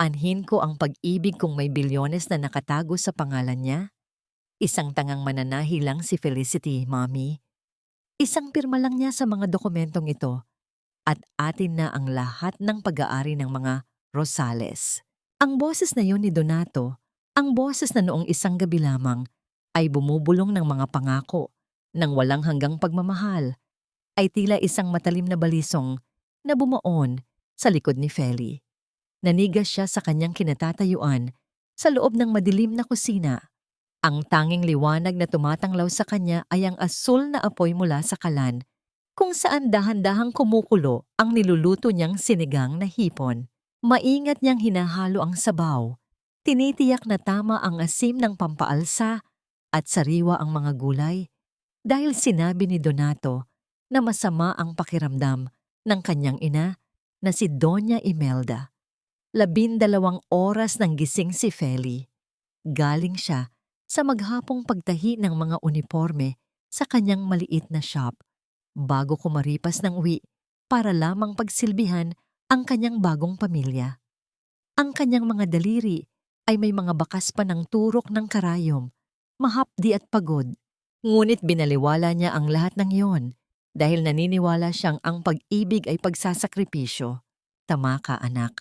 Anhin ko ang pag-ibig kung may bilyones na nakatago sa pangalan niya? Isang tangang mananahi lang si Felicity, Mommy. Isang pirma lang niya sa mga dokumentong ito at atin na ang lahat ng pag-aari ng mga Rosales. Ang boses na yon ni Donato, ang boses na noong isang gabi lamang ay bumubulong ng mga pangako ng walang hanggang pagmamahal, ay tila isang matalim na balisong na bumaon sa likod ni Feli. Nanigas siya sa kanyang kinatatayuan sa loob ng madilim na kusina. Ang tanging liwanag na tumatanglaw sa kanya ay ang asul na apoy mula sa kalan, kung saan dahan-dahang kumukulo ang niluluto niyang sinigang na hipon. Maingat niyang hinahalo ang sabaw. Tinitiyak na tama ang asim ng pampaalsa at sariwa ang mga gulay dahil sinabi ni Donato na masama ang pakiramdam ng kanyang ina na si Doña Imelda. 12 oras nang gising si Feli. Galing siya sa maghapong pagtahi ng mga uniforme sa kanyang maliit na shop bago kumaripas ng uwi para lamang pagsilbihan ang kanyang bagong pamilya. Ang kanyang mga daliri ay may mga bakas pa ng turok ng karayom, mahapdi at pagod. Ngunit binaliwala niya ang lahat ng iyon dahil naniniwala siyang ang pag-ibig ay pagsasakripisyo. Tama ka, anak.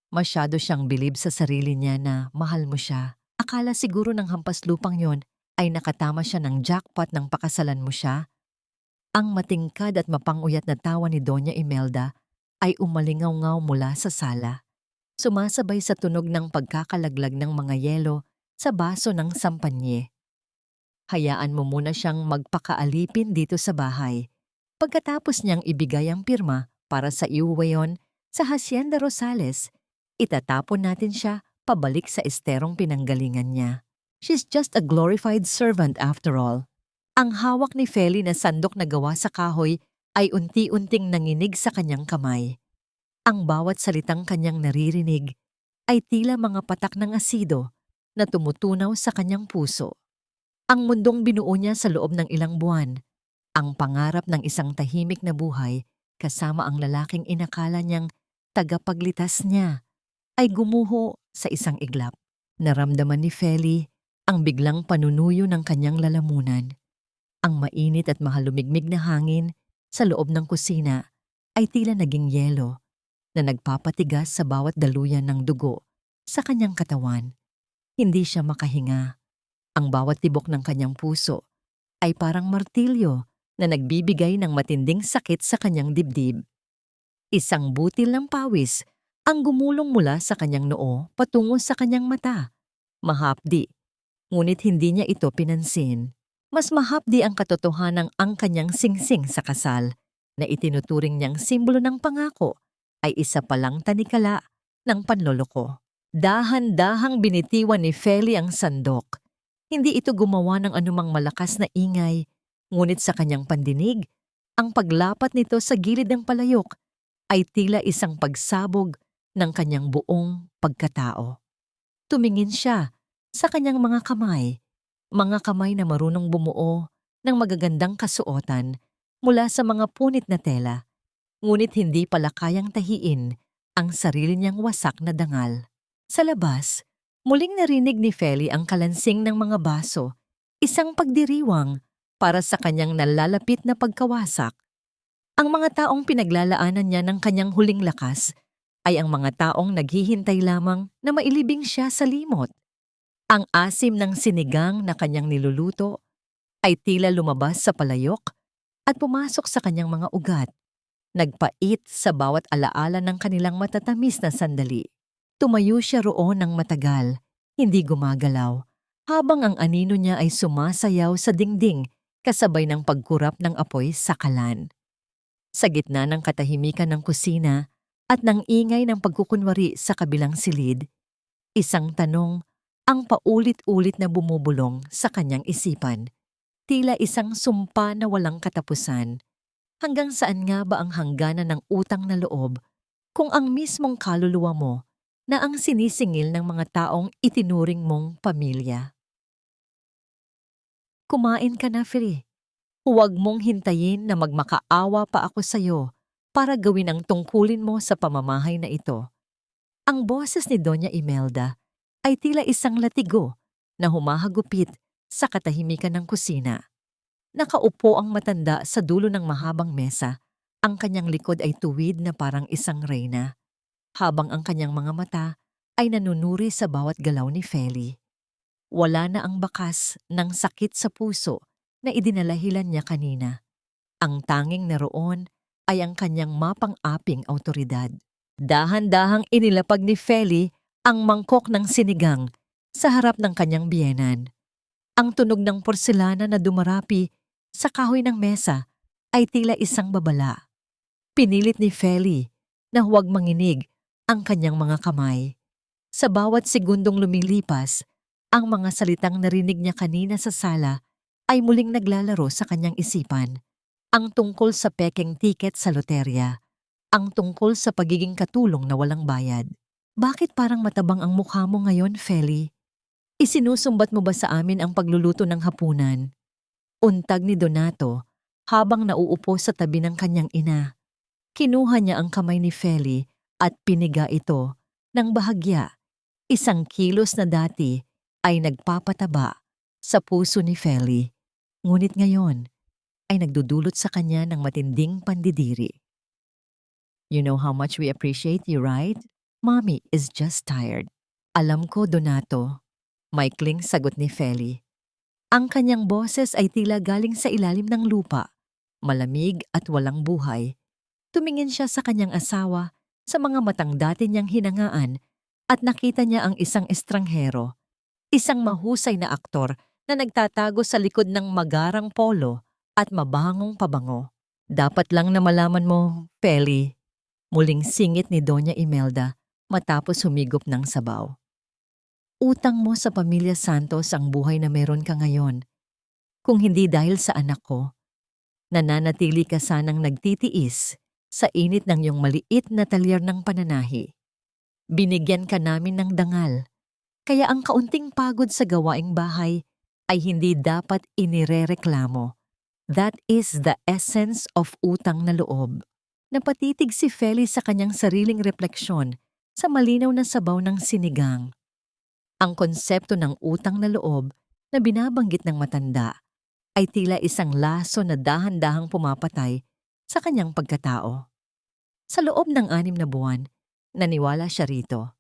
Masyado siyang bilib sa sarili niya na mahal mo siya. Akala siguro ng hampas lupang yon ay nakatama siya ng jackpot ng pakasalan mo siya. Ang matingkad at mapanguyat na tawa ni Doña Imelda ay umalingaw-ngaw mula sa sala. Sumasabay sa tunog ng pagkakalaglag ng mga yelo sa baso ng sampanye. Hayaan mo muna siyang magpakaalipin dito sa bahay. Pagkatapos niyang ibigay ang pirma para sa iuwayon sa Hacienda Rosales, itatapon natin siya pabalik sa esterong pinanggalingan niya. She's just a glorified servant after all. Ang hawak ni Feli na sandok na gawa sa kahoy ay unti-unting nanginig sa kanyang kamay. Ang bawat salitang kanyang naririnig ay tila mga patak ng asido na tumutunaw sa kanyang puso. Ang mundong binuo niya sa loob ng ilang buwan, ang pangarap ng isang tahimik na buhay kasama ang lalaking inakala niyang tagapaglitas niya, ay gumuho sa isang iglap. Naramdaman ni Feli ang biglang panunuyo ng kanyang lalamunan. Ang mainit at mahalumigmig na hangin sa loob ng kusina ay tila naging yelo na nagpapatigas sa bawat daluyan ng dugo sa kanyang katawan. Hindi siya makahinga. Ang bawat tibok ng kanyang puso ay parang martilyo na nagbibigay ng matinding sakit sa kanyang dibdib. Isang butil ng pawis ang gumulong mula sa kanyang noo patungo sa kanyang mata. Mahapdi, ngunit hindi niya ito pinansin. Mas mahapdi ang katotohanang ang kanyang singsing sa kasal na itinuturing niyang simbolo ng pangako ay isa palang tanikala ng panloloko. Dahan-dahang binitiwan ni Feli ang sandok. Hindi ito gumawa ng anumang malakas na ingay, ngunit sa kanyang pandinig, ang paglapat nito sa gilid ng palayok ay tila isang pagsabog ng kanyang buong pagkatao. Tumingin siya sa kanyang mga kamay na marunong bumuo ng magagandang kasuotan mula sa mga punit na tela, ngunit hindi pala kayang tahiin ang sarili niyang wasak na dangal. Sa labas, muling narinig ni Feli ang kalansing ng mga baso, isang pagdiriwang para sa kanyang nalalapit na pagkawasak. Ang mga taong pinaglalaanan niya ng kanyang huling lakas ay ang mga taong naghihintay lamang na mailibing siya sa limot. Ang asim ng sinigang na kanyang niluluto ay tila lumabas sa palayok at pumasok sa kanyang mga ugat. Nagpait sa bawat alaala ng kanilang matatamis na sandali. Tumayo siya roon ng matagal, hindi gumagalaw, habang ang anino niya ay sumasayaw sa dingding kasabay ng pagkurap ng apoy sa kalan. Sa gitna ng katahimikan ng kusina at ng ingay ng pagkukunwari sa kabilang silid, isang tanong ang paulit-ulit na bumubulong sa kanyang isipan, tila isang sumpa na walang katapusan. Hanggang saan nga ba ang hangganan ng utang na loob kung ang mismong kaluluwa mo na ang sinisingil ng mga taong itinuring mong pamilya? Kumain ka na, Feli. Huwag mong hintayin na magmakaawa pa ako sa'yo para gawin ang tungkulin mo sa pamamahay na ito. Ang boses ni Doña Imelda ay tila isang latigo na humahagupit sa katahimikan ng kusina. Nakaupo ang matanda sa dulo ng mahabang mesa. Ang kanyang likod ay tuwid na parang isang reyna, habang ang kanyang mga mata ay nanunuri sa bawat galaw ni Feli. Wala na ang bakas ng sakit sa puso na idinalahilan niya kanina. Ang tanging naroon ay ang kanyang mapang-aping awtoridad. Dahan-dahang inilapag ni Feli ang mangkok ng sinigang sa harap ng kanyang biyenan. Ang tunog ng porselana na dumarapi sa kahoy ng mesa ay tila isang babala. Pinilit ni Feli na huwag manginig ang kanyang mga kamay. Sa bawat segundong lumilipas, ang mga salitang narinig niya kanina sa sala ay muling naglalaro sa kanyang isipan. Ang tungkol sa pekeng tiket sa loterya, ang tungkol sa pagiging katulong na walang bayad. Bakit parang matabang ang mukha mo ngayon, Feli? Isinusumbat mo ba sa amin ang pagluluto ng hapunan? Untag ni Donato habang nauupo sa tabi ng kanyang ina. Kinuha niya ang kamay ni Feli at piniga ito ng bahagya. Isang kilos na dati ay nagpapataba sa puso ni Feli. Ngunit ngayon ay nagdudulot sa kanya ng matinding pandidiri. You know how much we appreciate you, right? Mommy is just tired. Alam ko, Donato. Maikling sagot ni Feli. Ang kanyang boses ay tila galing sa ilalim ng lupa, malamig at walang buhay. Tumingin siya sa kanyang asawa, sa mga matang dati niyang hinangaan, at nakita niya ang isang estranghero, isang mahusay na aktor na nagtatago sa likod ng magarang polo at mabangong pabango. Dapat lang na malaman mo, Feli, muling singit ni Doña Imelda matapos humigop ng sabaw. Utang mo sa pamilya Santos ang buhay na meron ka ngayon. Kung hindi dahil sa anak ko, nananatili ka sanang nagtitiis sa init ng iyong maliit na talyer ng pananahi. Binigyan ka namin ng dangal, kaya ang kaunting pagod sa gawaing bahay ay hindi dapat inirereklamo. That is the essence of utang na loob. Napatitig si Feli sa kanyang sariling refleksyon sa malinaw na sabaw ng sinigang. Ang konsepto ng utang na loob na binabanggit ng matanda ay tila isang laso na dahan-dahang pumapatay sa kanyang pagkatao. Sa loob ng 6 na buwan, naniwala siya rito.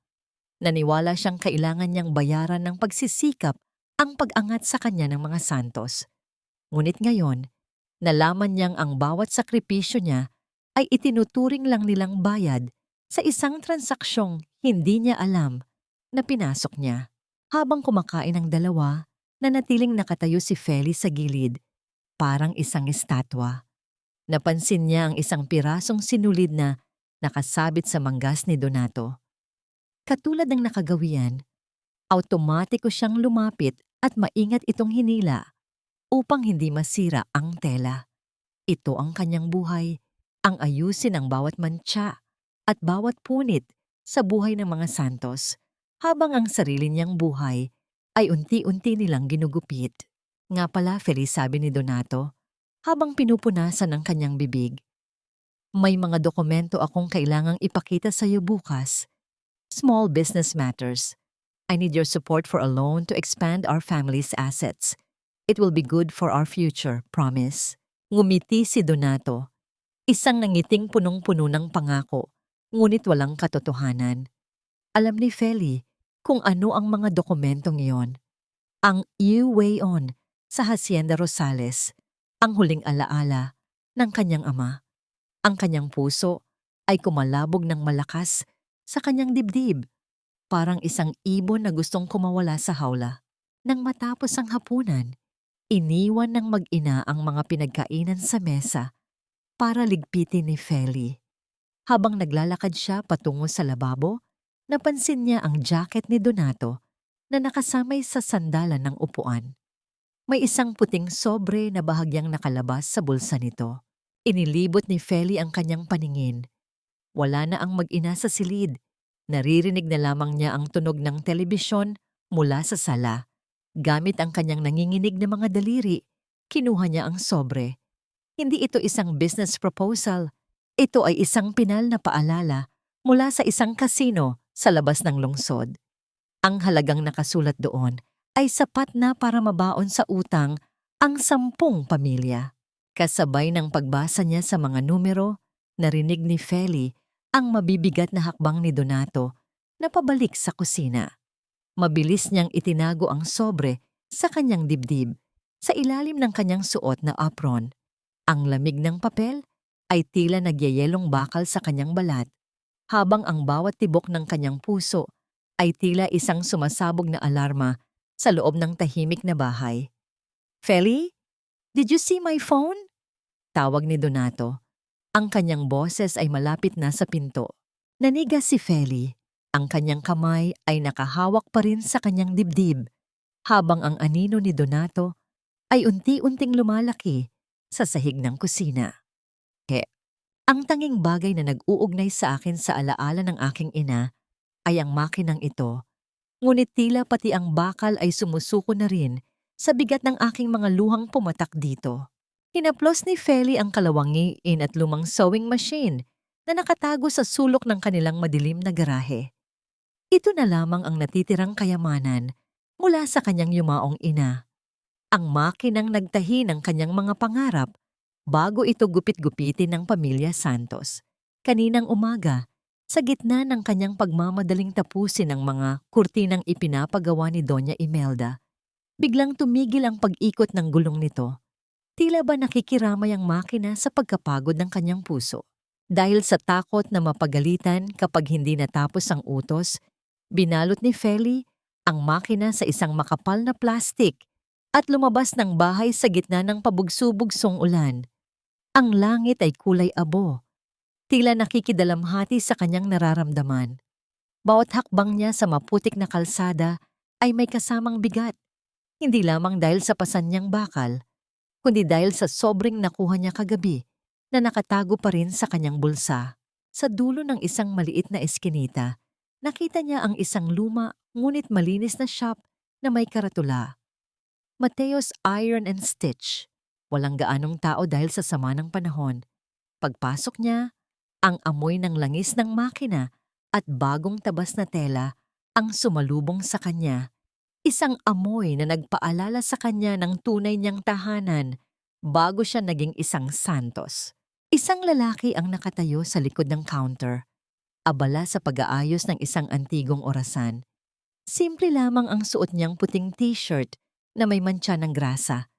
Naniwala siyang kailangan niyang bayaran ng pagsisikap ang pag-angat sa kanya ng mga Santos. Ngunit ngayon, nalaman niyang ang bawat sakripisyo niya ay itinuturing lang nilang bayad sa isang transaksyong hindi niya alam na pinasok niya. Habang kumakain ang dalawa, nanatiling nakatayo si Feli sa gilid, parang isang estatwa. Napansin niya ang isang pirasong sinulid na nakasabit sa manggas ni Donato. Katulad ng nakagawian, automatiko siyang lumapit at maingat itong hinila upang hindi masira ang tela. Ito ang kanyang buhay, ang ayusin ang bawat mantsa at bawat punit sa buhay ng mga Santos, habang ang sarili niyang buhay ay unti-unti nilang ginugupit. Nga pala, Feli, sabi ni Donato, habang pinupunasan ang kanyang bibig. May mga dokumento akong kailangang ipakita sa iyo bukas. Small business matters. I need your support for a loan to expand our family's assets. It will be good for our future, promise. Ngumiti si Donato. Isang nangiting punong-puno ng pangako, ngunit walang katotohanan. Alam ni Feli kung ano ang mga dokumentong iyon. Ang Way On sa Hacienda Rosales, ang huling alaala ng kanyang ama. Ang kanyang puso ay kumalabog ng malakas sa kanyang dibdib, parang isang ibon na gustong kumawala sa hawla. Nang matapos ang hapunan, iniwan ng mag-ina ang mga pinagkainan sa mesa para ligpitin ni Feli. Habang naglalakad siya patungo sa lababo, napansin niya ang jacket ni Donato na nakasamay sa sandalan ng upuan. May isang puting sobre na bahagyang nakalabas sa bulsa nito. Inilibot ni Feli ang kanyang paningin. Wala na ang mag-ina sa silid. Naririnig na lamang niya ang tunog ng telebisyon mula sa sala. Gamit ang kanyang nanginginig na mga daliri, kinuha niya ang sobre. Hindi ito isang business proposal. Ito ay isang pinal na paalala mula sa isang kasino sa labas ng lungsod. Ang halagang nakasulat doon ay sapat na para mabaon sa utang ang 10 pamilya. Kasabay ng pagbasa niya sa mga numero, narinig ni Feli ang mabibigat na hakbang ni Donato na pabalik sa kusina. Mabilis niyang itinago ang sobre sa kanyang dibdib sa ilalim ng kanyang suot na apron. Ang lamig ng papel ay tila nagyayelong bakal sa kanyang balat, habang ang bawat tibok ng kanyang puso ay tila isang sumasabog na alarma sa loob ng tahimik na bahay. "Feli, did you see my phone?" Tawag ni Donato. Ang kanyang boses ay malapit na sa pinto. Nanigas si Feli. Ang kanyang kamay ay nakahawak pa rin sa kanyang dibdib, habang ang anino ni Donato ay unti-unting lumalaki sa sahig ng kusina. Ang tanging bagay na nag-uugnay sa akin sa alaala ng aking ina ay ang makinang ito, ngunit tila pati ang bakal ay sumusuko na rin sa bigat ng aking mga luhang pumatak dito. Hinaplos ni Feli ang kalawangiin at lumang sewing machine na nakatago sa sulok ng kanilang madilim na garahe. Ito na lamang ang natitirang kayamanan mula sa kanyang yumaong ina. Ang makinang nagtahi ng kanyang mga pangarap bago ito gupit-gupitin ng pamilya Santos. Kaninang umaga, sa gitna ng kanyang pagmamadaling tapusin ang mga kurtinang ipinapagawa ni Doña Imelda, biglang tumigil ang pag-ikot ng gulong nito. Tila ba nakikiramay ang makina sa pagkapagod ng kanyang puso? Dahil sa takot na mapagalitan kapag hindi natapos ang utos, binalot ni Feli ang makina sa isang makapal na plastik at lumabas ng bahay sa gitna ng pabugso-bugsong ulan. Ang langit ay kulay abo, tila nakikidalamhati sa kanyang nararamdaman. Bawat hakbang niya sa maputik na kalsada ay may kasamang bigat, hindi lamang dahil sa pasan niyang bakal, kundi dahil sa sobrang nakuha niya kagabi na nakatago pa rin sa kanyang bulsa. Sa dulo ng isang maliit na eskinita, nakita niya ang isang luma ngunit malinis na shop na may karatula. Mateo's Iron and Stitch. Walang gaanong tao dahil sa sama ng panahon. Pagpasok niya, ang amoy ng langis ng makina at bagong tabas na tela ang sumalubong sa kanya. Isang amoy na nagpaalala sa kanya ng tunay niyang tahanan bago siya naging isang Santos. Isang lalaki ang nakatayo sa likod ng counter, abala sa pag-aayos ng isang antigong orasan. Simple lamang ang suot niyang puting t-shirt na may mantsa ng grasa.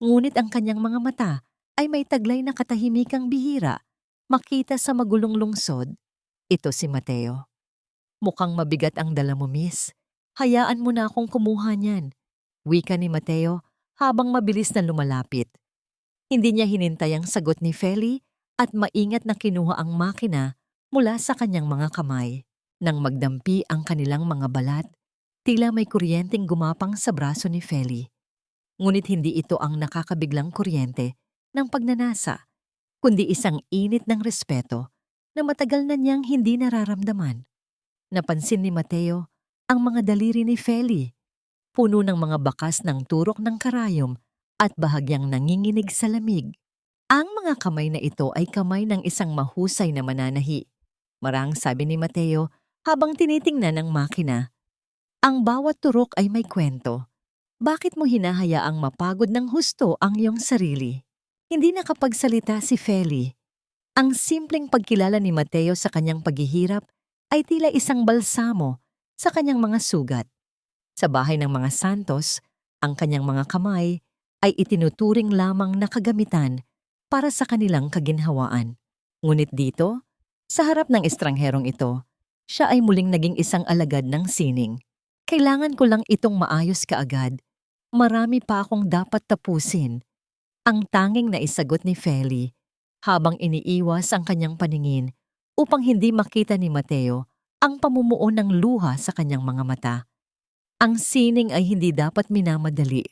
Ngunit ang kanyang mga mata ay may taglay na katahimikang bihira makita sa magulong lungsod. Ito si Mateo. "Mukhang mabigat ang dala mo, miss. Hayaan mo na akong kumuha niyan," wika ni Mateo habang mabilis na lumalapit. Hindi niya hinintay ang sagot ni Feli at maingat na kinuha ang makina mula sa kanyang mga kamay. Nang magdampi ang kanilang mga balat, tila may kuryenteng gumapang sa braso ni Feli. Ngunit hindi ito ang nakakabiglang kuryente ng pagnanasa, kundi isang init ng respeto na matagal na niyang hindi nararamdaman. Napansin ni Mateo ang mga daliri ni Feli, puno ng mga bakas ng turok ng karayom at bahagyang nanginginig sa lamig. Ang mga kamay na ito ay kamay ng isang mahusay na mananahi. Marang sabi ni Mateo habang tinitingnan ang makina. Ang bawat turok ay may kwento. Bakit mo hinahayaang mapagod ng husto ang iyong sarili? Hindi nakapagsalita si Feli. Ang simpleng pagkilala ni Mateo sa kanyang paghihirap ay tila isang balsamo sa kanyang mga sugat. Sa bahay ng mga Santos, ang kanyang mga kamay ay itinuturing lamang na kagamitan para sa kanilang kaginhawaan. Ngunit dito, sa harap ng estrangherong ito, siya ay muling naging isang alagad ng sining. "Kailangan ko lang itong maayos kaagad. Marami pa akong dapat tapusin," ang tanging naisagot ni Feli habang iniiwas ang kanyang paningin upang hindi makita ni Mateo ang pamumuo ng luha sa kanyang mga mata. Ang sining ay hindi dapat minamadali,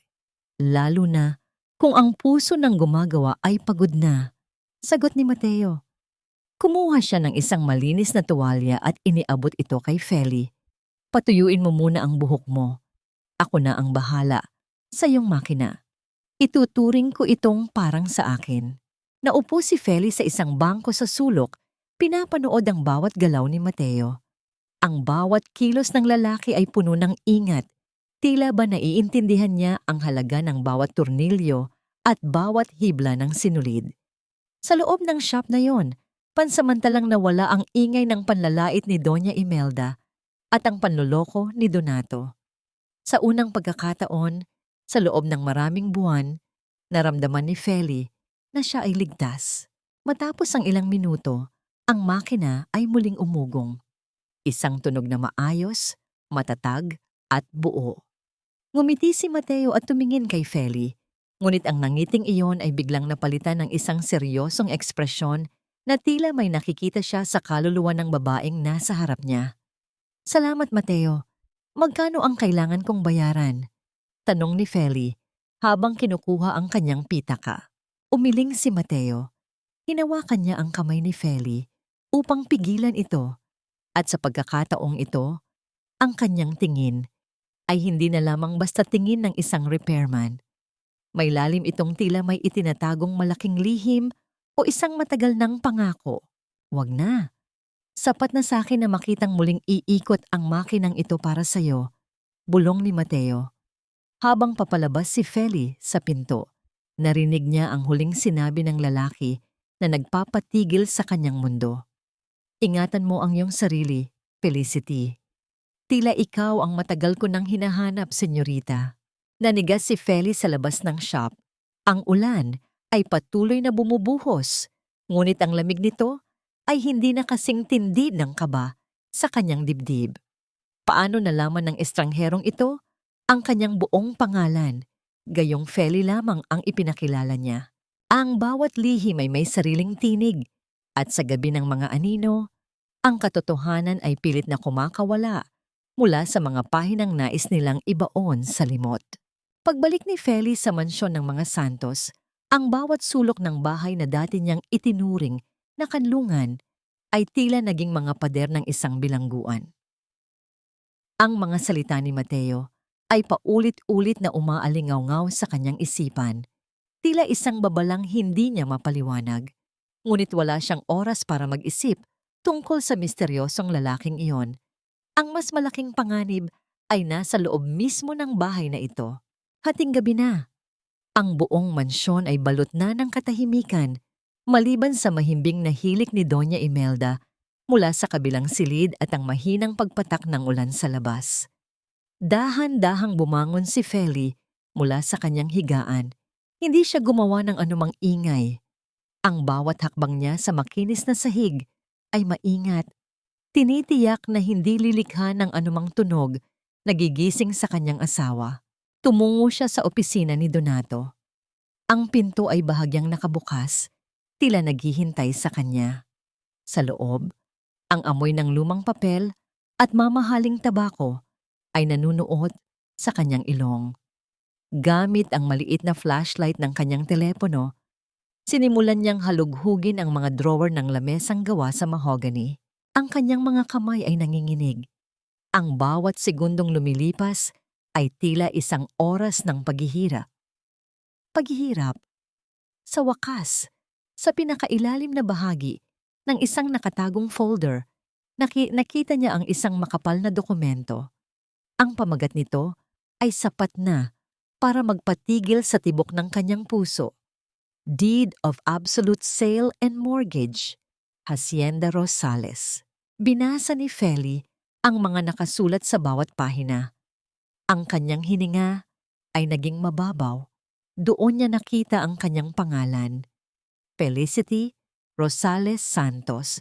lalo na kung ang puso ng gumagawa ay pagod na. Sagot ni Mateo. Kumuha siya ng isang malinis na tuwalya at iniabot ito kay Feli. "Patuyuin mo muna ang buhok mo. Ako na ang bahala sa iyong makina." Ituturing ko itong parang sa akin. Naupo si Feli sa isang bangko sa sulok, pinapanood ang bawat galaw ni Mateo. Ang bawat kilos ng lalaki ay puno ng ingat. Tila ba naiintindihan niya ang halaga ng bawat turnilyo at bawat hibla ng sinulid. Sa loob ng shop na yon, pansamantalang nawala ang ingay ng panlalait ni Doña Imelda at ang panloloko ni Donato. Sa unang pagkakataon, sa loob ng maraming buwan, naramdaman ni Feli na siya ay ligtas. Matapos ang ilang minuto, ang makina ay muling umugong. Isang tunog na maayos, matatag, at buo. Ngumiti si Mateo at tumingin kay Feli. Ngunit ang nangiting iyon ay biglang napalitan ng isang seryosong ekspresyon na tila may nakikita siya sa kaluluwa ng babaeng nasa harap niya. "Salamat, Mateo. Magkano ang kailangan kong bayaran?" Tanong ni Feli habang kinukuha ang kanyang pitaka. Umiling si Mateo. Hinawakan niya ang kamay ni Feli upang pigilan ito at sa pagkakataong ito, ang kanyang tingin ay hindi na lamang basta tingin ng isang repairman. May lalim itong tila may itinatagong malaking lihim o isang matagal ng pangako. "Wag na. Sapat na sa akin na makitang muling iikot ang makinang ito para sa'yo," bulong ni Mateo. Habang papalabas si Feli sa pinto, narinig niya ang huling sinabi ng lalaki na nagpapatigil sa kanyang mundo. "Ingatan mo ang iyong sarili, Felicity. Tila ikaw ang matagal ko nang hinahanap, senyorita." Nanigas si Feli sa labas ng shop. Ang ulan ay patuloy na bumubuhos, ngunit ang lamig nito ay hindi na kasing tindi ng kaba sa kanyang dibdib. Paano nalaman ng estrangherong ito ang kanyang buong pangalan? Gayong Feli lamang ang ipinakilala niya. Ang bawat lihim ay may sariling tinig, at sa gabi ng mga anino, ang katotohanan ay pilit na kumakawala mula sa mga pahinang nais nilang ibaon sa limot. Pagbalik ni Feli sa mansyon ng mga Santos, ang bawat sulok ng bahay na dati niyang itinuring na kanlungan ay tila naging mga pader ng isang bilangguan. Ang mga salita ni Mateo ay paulit-ulit na umaalingaw-ngaw sa kanyang isipan, tila isang babalang hindi niya mapaliwanag. Ngunit wala siyang oras para mag-isip tungkol sa misteryosong lalaking iyon. Ang mas malaking panganib ay nasa loob mismo ng bahay na ito. Hating gabi na. Ang buong mansyon ay balot na ng katahimikan, maliban sa mahimbing na hilik ni Doña Imelda mula sa kabilang silid at ang mahinang pagpatak ng ulan sa labas. Dahan-dahang bumangon si Feli mula sa kanyang higaan. Hindi siya gumawa ng anumang ingay. Ang bawat hakbang niya sa makinis na sahig ay maingat. Tinitiyak na hindi lilikha ng anumang tunog nagigising sa kanyang asawa. Tumungo siya sa opisina ni Donato. Ang pinto ay bahagyang nakabukas, tila naghihintay sa kanya. Sa loob, ang amoy ng lumang papel at mamahaling tabako ay nanunuot sa kanyang ilong. Gamit ang maliit na flashlight ng kanyang telepono, sinimulan niyang halughugin ang mga drawer ng lamesang gawa sa mahogany. Ang kanyang mga kamay ay nanginginig. Ang bawat segundong lumilipas ay tila isang oras ng paghihirap. Paghihirap. Sa wakas, sa pinakailalim na bahagi ng isang nakatagong folder, nakita niya ang isang makapal na dokumento. Ang pamagat nito ay sapat na para magpatigil sa tibok ng kanyang puso. Deed of Absolute Sale and Mortgage, Hacienda Rosales. Binasa ni Feli ang mga nakasulat sa bawat pahina. Ang kanyang hininga ay naging mababaw. Doon niya nakita ang kanyang pangalan, Felicity Rosales Santos,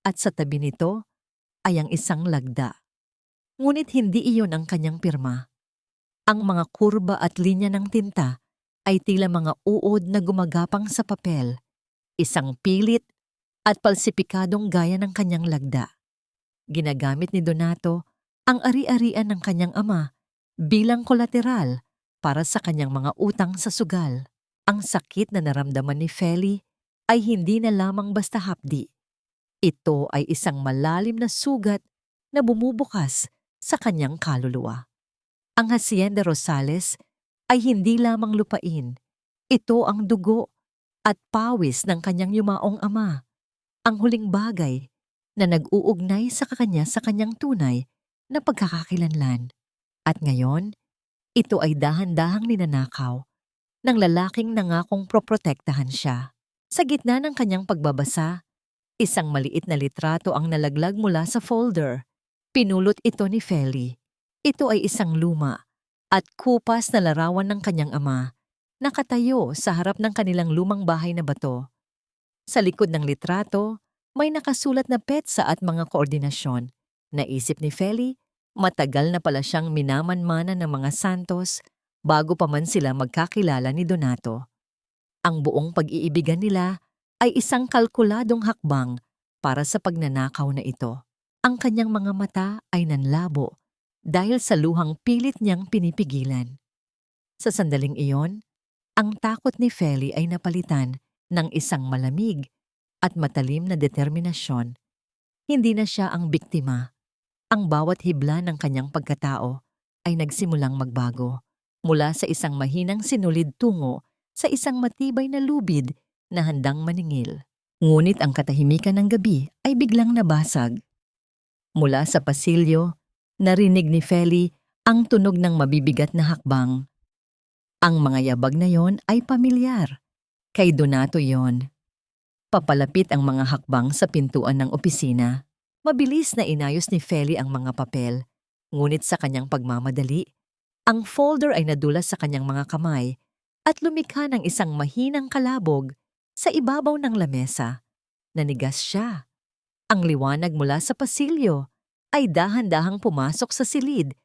at sa tabi nito ay ang isang lagda. Ngunit hindi iyon ang kanyang pirma. Ang mga kurba at linya ng tinta ay tila mga uod na gumagapang sa papel, isang pilit at palsipikadong gaya ng kanyang lagda. Ginagamit ni Donato ang ari-arian ng kanyang ama bilang kolateral para sa kanyang mga utang sa sugal. Ang sakit na naramdaman ni Feli ay hindi na lamang basta hapdi. Ito ay isang malalim na sugat na bumubukas sa kanyang kaluluwa. Ang Hacienda Rosales ay hindi lamang lupain. Ito ang dugo at pawis ng kanyang yumaong ama. Ang huling bagay na nag-uugnay sa kanyang tunay na pagkakakilanlan. At ngayon, ito ay dahan-dahang ninanakaw ng lalaking nangakong proprotektahan siya. Sa gitna ng kanyang pagbabasa, isang maliit na litrato ang nalaglag mula sa folder. Pinulot ito ni Feli. Ito ay isang luma at kupas na larawan ng kanyang ama, nakatayo sa harap ng kanilang lumang bahay na bato. Sa likod ng litrato, may nakasulat na petsa at mga koordinasyon. Naisip ni Feli, matagal na pala siyang minamanmanan ng mga santos bago pa man sila magkakilala ni Donato. Ang buong pag-iibigan nila ay isang kalkuladong hakbang para sa pagnanakaw na ito. Ang kanyang mga mata ay nanlabo dahil sa luhang pilit niyang pinipigilan. Sa sandaling iyon, ang takot ni Feli ay napalitan ng isang malamig at matalim na determinasyon. Hindi na siya ang biktima. Ang bawat hibla ng kanyang pagkatao ay nagsimulang magbago mula sa isang mahinang sinulid tungo sa isang matibay na lubid na handang maningil. Ngunit ang katahimikan ng gabi ay biglang nabasag. Mula sa pasilyo, narinig ni Feli ang tunog ng mabibigat na hakbang. Ang mga yabag na yon ay pamilyar. Kay Donato yon. Papalapit ang mga hakbang sa pintuan ng opisina. Mabilis na inayos ni Feli ang mga papel. Ngunit sa kanyang pagmamadali, ang folder ay nadulas sa kanyang mga kamay at lumikha ng isang mahinang kalabog sa ibabaw ng lamesa. Nanigas siya. Ang liwanag mula sa pasilyo ay dahan-dahang pumasok sa silid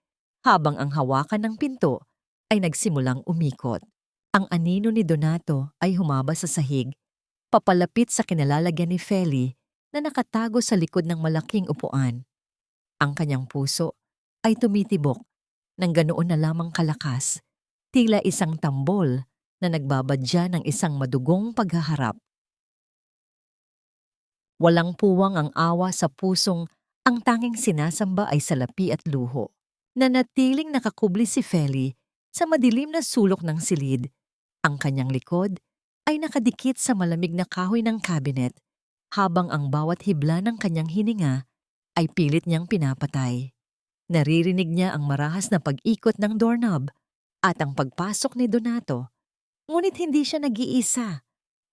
habang ang hawakan ng pinto ay nagsimulang umikot. Ang anino ni Donato ay humaba sa sahig, papalapit sa kinalalagyan ni Feli na nakatago sa likod ng malaking upuan. Ang kanyang puso ay tumitibok ng ganoon na lamang kalakas, tila isang tambol na nagbabadya ng isang madugong paghaharap. Walang puwang ang awa sa pusong ang tanging sinasamba ay salapi at luho. Nanatiling nakakubli si Feli sa madilim na sulok ng silid. Ang kanyang likod ay nakadikit sa malamig na kahoy ng cabinet habang ang bawat hibla ng kanyang hininga ay pilit niyang pinapatay. Naririnig niya ang marahas na pag-ikot ng doorknob at ang pagpasok ni Donato. Ngunit hindi siya nag-iisa.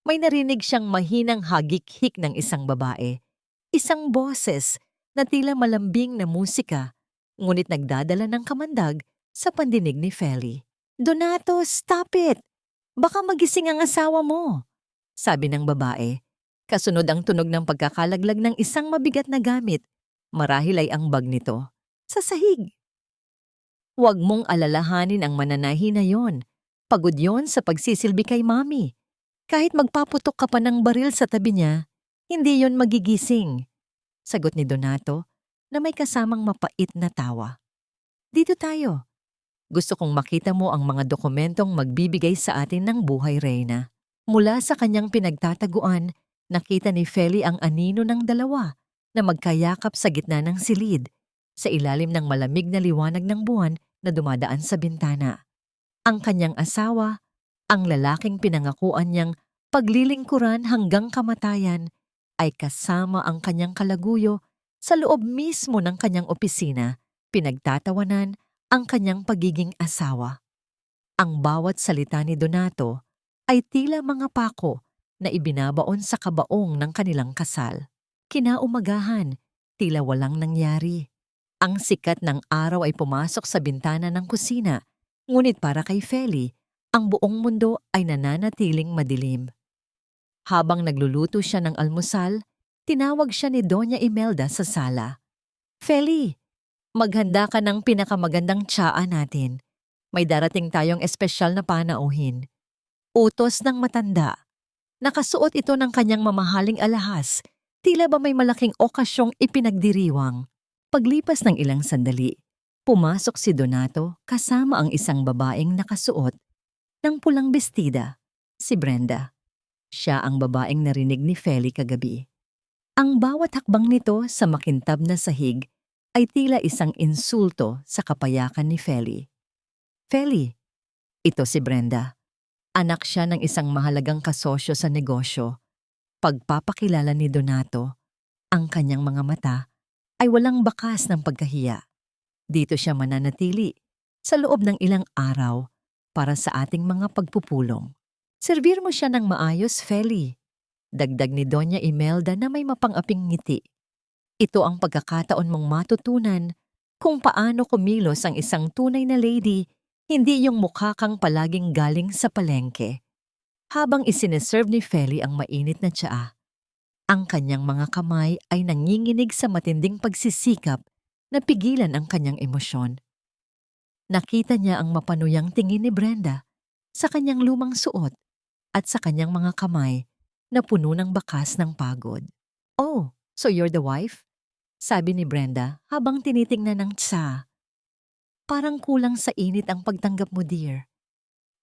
May narinig siyang mahinang hagik-hik ng isang babae. Isang boses na tila malambing na musika, ngunit nagdadala ng kamandag sa pandinig ni Feli. "Donato, stop it! Baka magising ang asawa mo," sabi ng babae. Kasunod ang tunog ng pagkakalaglag ng isang mabigat na gamit. Marahil ay ang bag nito. Sa sahig. "Huwag mong alalahanin ang mananahi na yon. Pagod yon sa pagsisilbi kay Mami. Kahit magpaputok ka pa ng baril sa tabi niya, hindi yon magigising," sagot ni Donato na may kasamang mapait na tawa. "Dito tayo. Gusto kong makita mo ang mga dokumentong magbibigay sa atin ng buhay, Reyna." Mula sa kanyang pinagtataguan, nakita ni Feli ang anino ng dalawa na magkayakap sa gitna ng silid, sa ilalim ng malamig na liwanag ng buwan na dumadaan sa bintana. Ang kanyang asawa, ang lalaking pinangakuan niyang paglilingkuran hanggang kamatayan, ay kasama ang kanyang kalaguyo sa loob mismo ng kanyang opisina, pinagtatawanan ang kanyang pagiging asawa. Ang bawat salita ni Donato ay tila mga pako na ibinabaon sa kabaong ng kanilang kasal. Kinaumagahan, tila walang nangyari. Ang sikat ng araw ay pumasok sa bintana ng kusina, ngunit para kay Feli, ang buong mundo ay nananatiling madilim. Habang nagluluto siya ng almusal, tinawag siya ni Doña Imelda sa sala. "Feli, maghanda ka ng pinakamagandang tsaa natin. May darating tayong espesyal na panauhin." Utos ng matanda. Nakasuot ito ng kanyang mamahaling alahas, tila ba may malaking okasyong ipinagdiriwang. Paglipas ng ilang sandali, pumasok si Donato kasama ang isang babaeng nakasuot ng pulang bestida, si Brenda. Siya ang babaeng narinig ni Feli kagabi. Ang bawat hakbang nito sa makintab na sahig ay tila isang insulto sa kapayakan ni Feli. "Feli, ito si Brenda. Anak siya ng isang mahalagang kasosyo sa negosyo." Pagpapakilala ni Donato, Ang kanyang mga mata ay walang bakas ng pagkahiya. Dito siya mananatili sa loob ng ilang araw para sa ating mga pagpupulong. Servir mo siya ng maayos, Feli. Dagdag ni Doña Imelda na may mapang-aping ngiti. Ito ang pagkakataon mong matutunan kung paano kumilos ang isang tunay na lady, hindi yung mukha kang palaging galing sa palengke. Habang isineserve ni Feli ang mainit na tsaa, ang kanyang mga kamay ay nanginginig sa matinding pagsisikap na pigilan ang kanyang emosyon. Nakita niya ang mapanuyang tingin ni Brenda sa kanyang lumang suot at sa kanyang mga kamay na puno ng bakas ng pagod. "Oh, so you're the wife?" sabi ni Brenda habang tinitingnan ng tsa. "Parang kulang sa init ang pagtanggap mo, dear."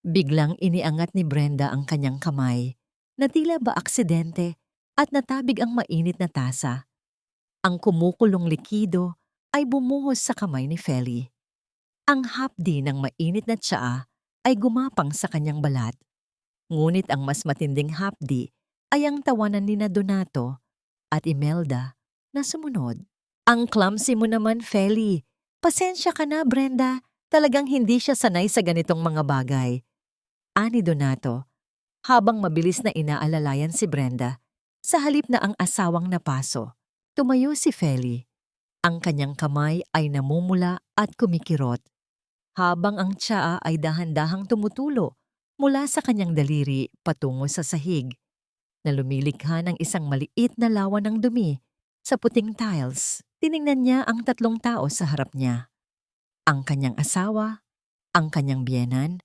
Biglang iniangat ni Brenda ang kanyang kamay na tila ba aksidente at natabig ang mainit na tasa. Ang kumukulong likido ay bumuhos sa kamay ni Feli. Ang hapdi ng mainit na tsaa ay gumapang sa kanyang balat. Ngunit ang mas matinding hapdi ay ang tawanan ni Donato at Imelda na sumunod. "Ang clumsy mo naman, Feli. Pasensya ka na, Brenda. Talagang hindi siya sanay sa ganitong mga bagay," ani Donato, habang mabilis na inaalalayan si Brenda. Sa halip na ang asawang napaso, tumayo si Feli. Ang kanyang kamay ay namumula at kumikirot, habang ang tsaa ay dahan-dahang tumutulo mula sa kanyang daliri patungo sa sahig, na lumilikha ng isang maliit na lawan ng dumi sa puting tiles. Tiningnan niya ang tatlong tao sa harap niya. Ang kanyang asawa, ang kanyang biyenan,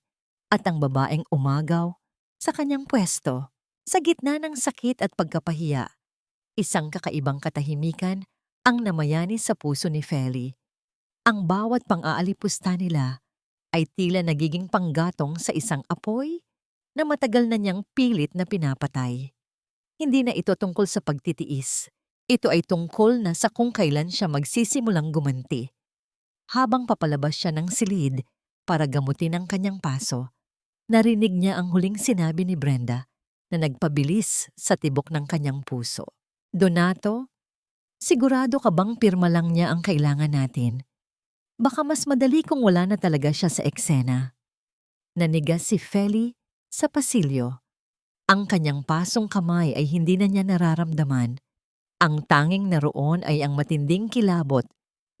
at ang babaeng umagaw sa kanyang pwesto. Sa gitna ng sakit at pagkapahiya, isang kakaibang katahimikan ang namayani sa puso ni Feli. Ang bawat pang-aalipusta nila ay tila nagiging panggatong sa isang apoy na matagal na niyang pilit na pinapatay. Hindi na ito tungkol sa pagtitiis. Ito ay tungkol na sa kung kailan siya magsisimulang gumanti. Habang papalabas siya ng silid para gamutin ang kanyang paso, narinig niya ang huling sinabi ni Brenda na nagpabilis sa tibok ng kanyang puso. "Donato, sigurado ka bang pirma lang niya ang kailangan natin? Baka mas madali kung wala na talaga siya sa eksena." Nanigas si Feli sa pasilyo. Ang kanyang pasong kamay ay hindi na niya nararamdaman. Ang tanging naroon ay ang matinding kilabot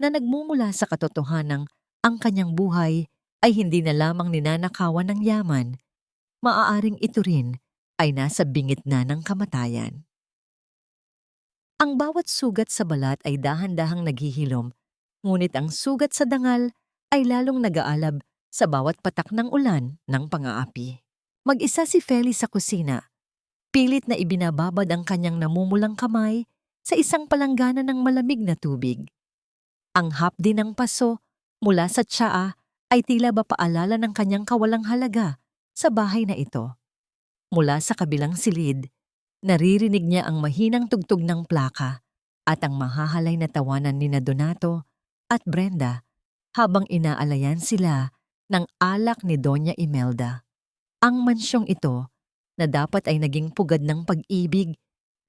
na nagmumula sa katotohanang ang kanyang buhay ay hindi na lamang ninanakawan ng yaman. Maaaring ito rin ay nasa bingit na ng kamatayan. Ang bawat sugat sa balat ay dahan-dahang naghihilom, ngunit ang sugat sa dangal ay lalong nag-aalab sa bawat patak ng ulan ng pang-aapi. Mag-isa si Feli sa kusina. Pilit na ibinababad ang kanyang namumulang kamay sa isang palanggana ng malamig na tubig. Ang hapdi ng paso mula sa tsaa ay tila ba paalala ng kanyang kawalang halaga sa bahay na ito. Mula sa kabilang silid, naririnig niya ang mahinang tugtog ng plaka at ang mahahalay na tawanan ni Donato at Brenda habang inaalayan sila ng alak ni Doña Imelda. Ang mansyong ito, na dapat ay naging pugad ng pag-ibig,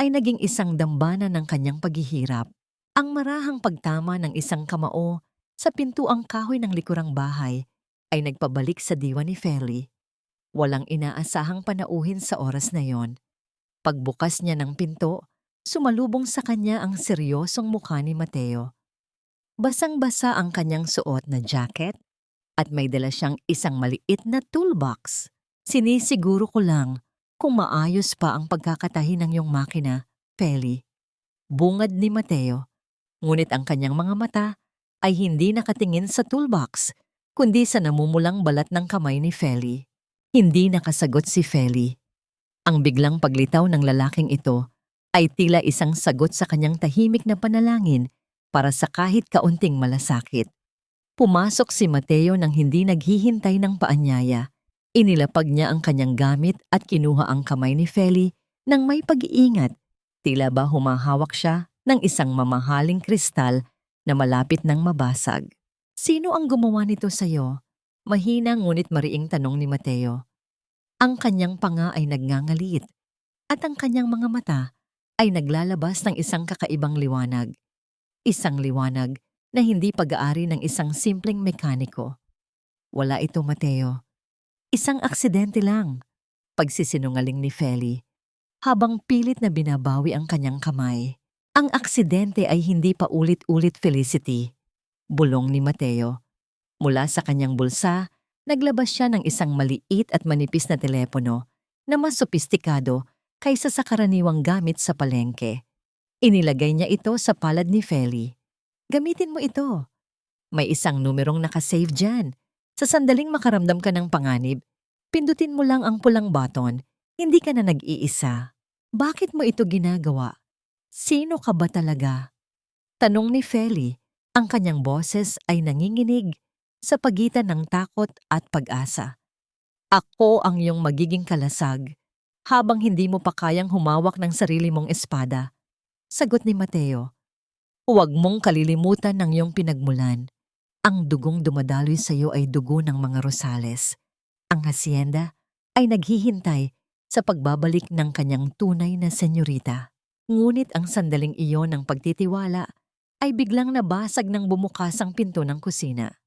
ay naging isang dambana ng kanyang paghihirap. Ang marahang pagtama ng isang kamao sa pintuang kahoy ng likurang bahay ay nagpabalik sa diwa ni Feli. Walang inaasahang panauhin sa oras na yon. Pagbukas niya ng pinto, sumalubong sa kanya ang seryosong mukha ni Mateo. Basang-basa ang kanyang suot na jacket at may dala siyang isang maliit na toolbox. "Sinisiguro ko lang kung maayos pa ang pagkakatahi ng iyong makina, Feli," bungad ni Mateo. Ngunit ang kanyang mga mata ay hindi nakatingin sa toolbox, kundi sa namumulang balat ng kamay ni Feli. Hindi nakasagot si Feli. Ang biglang paglitaw ng lalaking ito ay tila isang sagot sa kanyang tahimik na panalangin para sa kahit kaunting malasakit. Pumasok si Mateo nang hindi naghihintay ng paanyaya. Inilapag niya ang kanyang gamit at kinuha ang kamay ni Feli nang may pag-iingat. Tila ba humahawak siya ng isang mamahaling kristal na malapit nang mabasag. "Sino ang gumawa nito sa'yo?" Mahina ngunit mariing tanong ni Mateo. Ang kanyang panga ay nagngangalit at ang kanyang mga mata ay naglalabas ng isang kakaibang liwanag. Isang liwanag na hindi pag-aari ng isang simpleng mekaniko. Wala ito, Mateo. Isang aksidente lang. Pagsisinungaling ni Feli habang pilit na binabawi ang kanyang kamay. Ang aksidente ay hindi pa ulit-ulit, Felicity. Bulong ni Mateo. Mula sa kanyang bulsa, naglabas siya ng isang maliit at manipis na telepono na mas sopistikado kaysa sa karaniwang gamit sa palengke. Inilagay niya ito sa palad ni Feli. Gamitin mo ito. May isang numerong nakasave dyan. Sa sandaling makaramdam ka ng panganib, pindutin mo lang ang pulang button, hindi ka na nag-iisa. Bakit mo ito ginagawa? Sino ka ba talaga? Tanong ni Feli. Ang kanyang boses ay nanginginig sa pagitan ng takot at pag-asa. Ako ang iyong magiging kalasag habang hindi mo pa kayang humawak ng sarili mong espada. Sagot ni Mateo. Huwag mong kalilimutan ng iyong pinagmulan. Ang dugong dumadaloy sa iyo ay dugo ng mga Rosales. Ang hasyenda ay naghihintay sa pagbabalik ng kanyang tunay na senyorita. Ngunit ang sandaling iyon ng pagtitiwala ay biglang nabasag ng bumukas ang pinto ng kusina.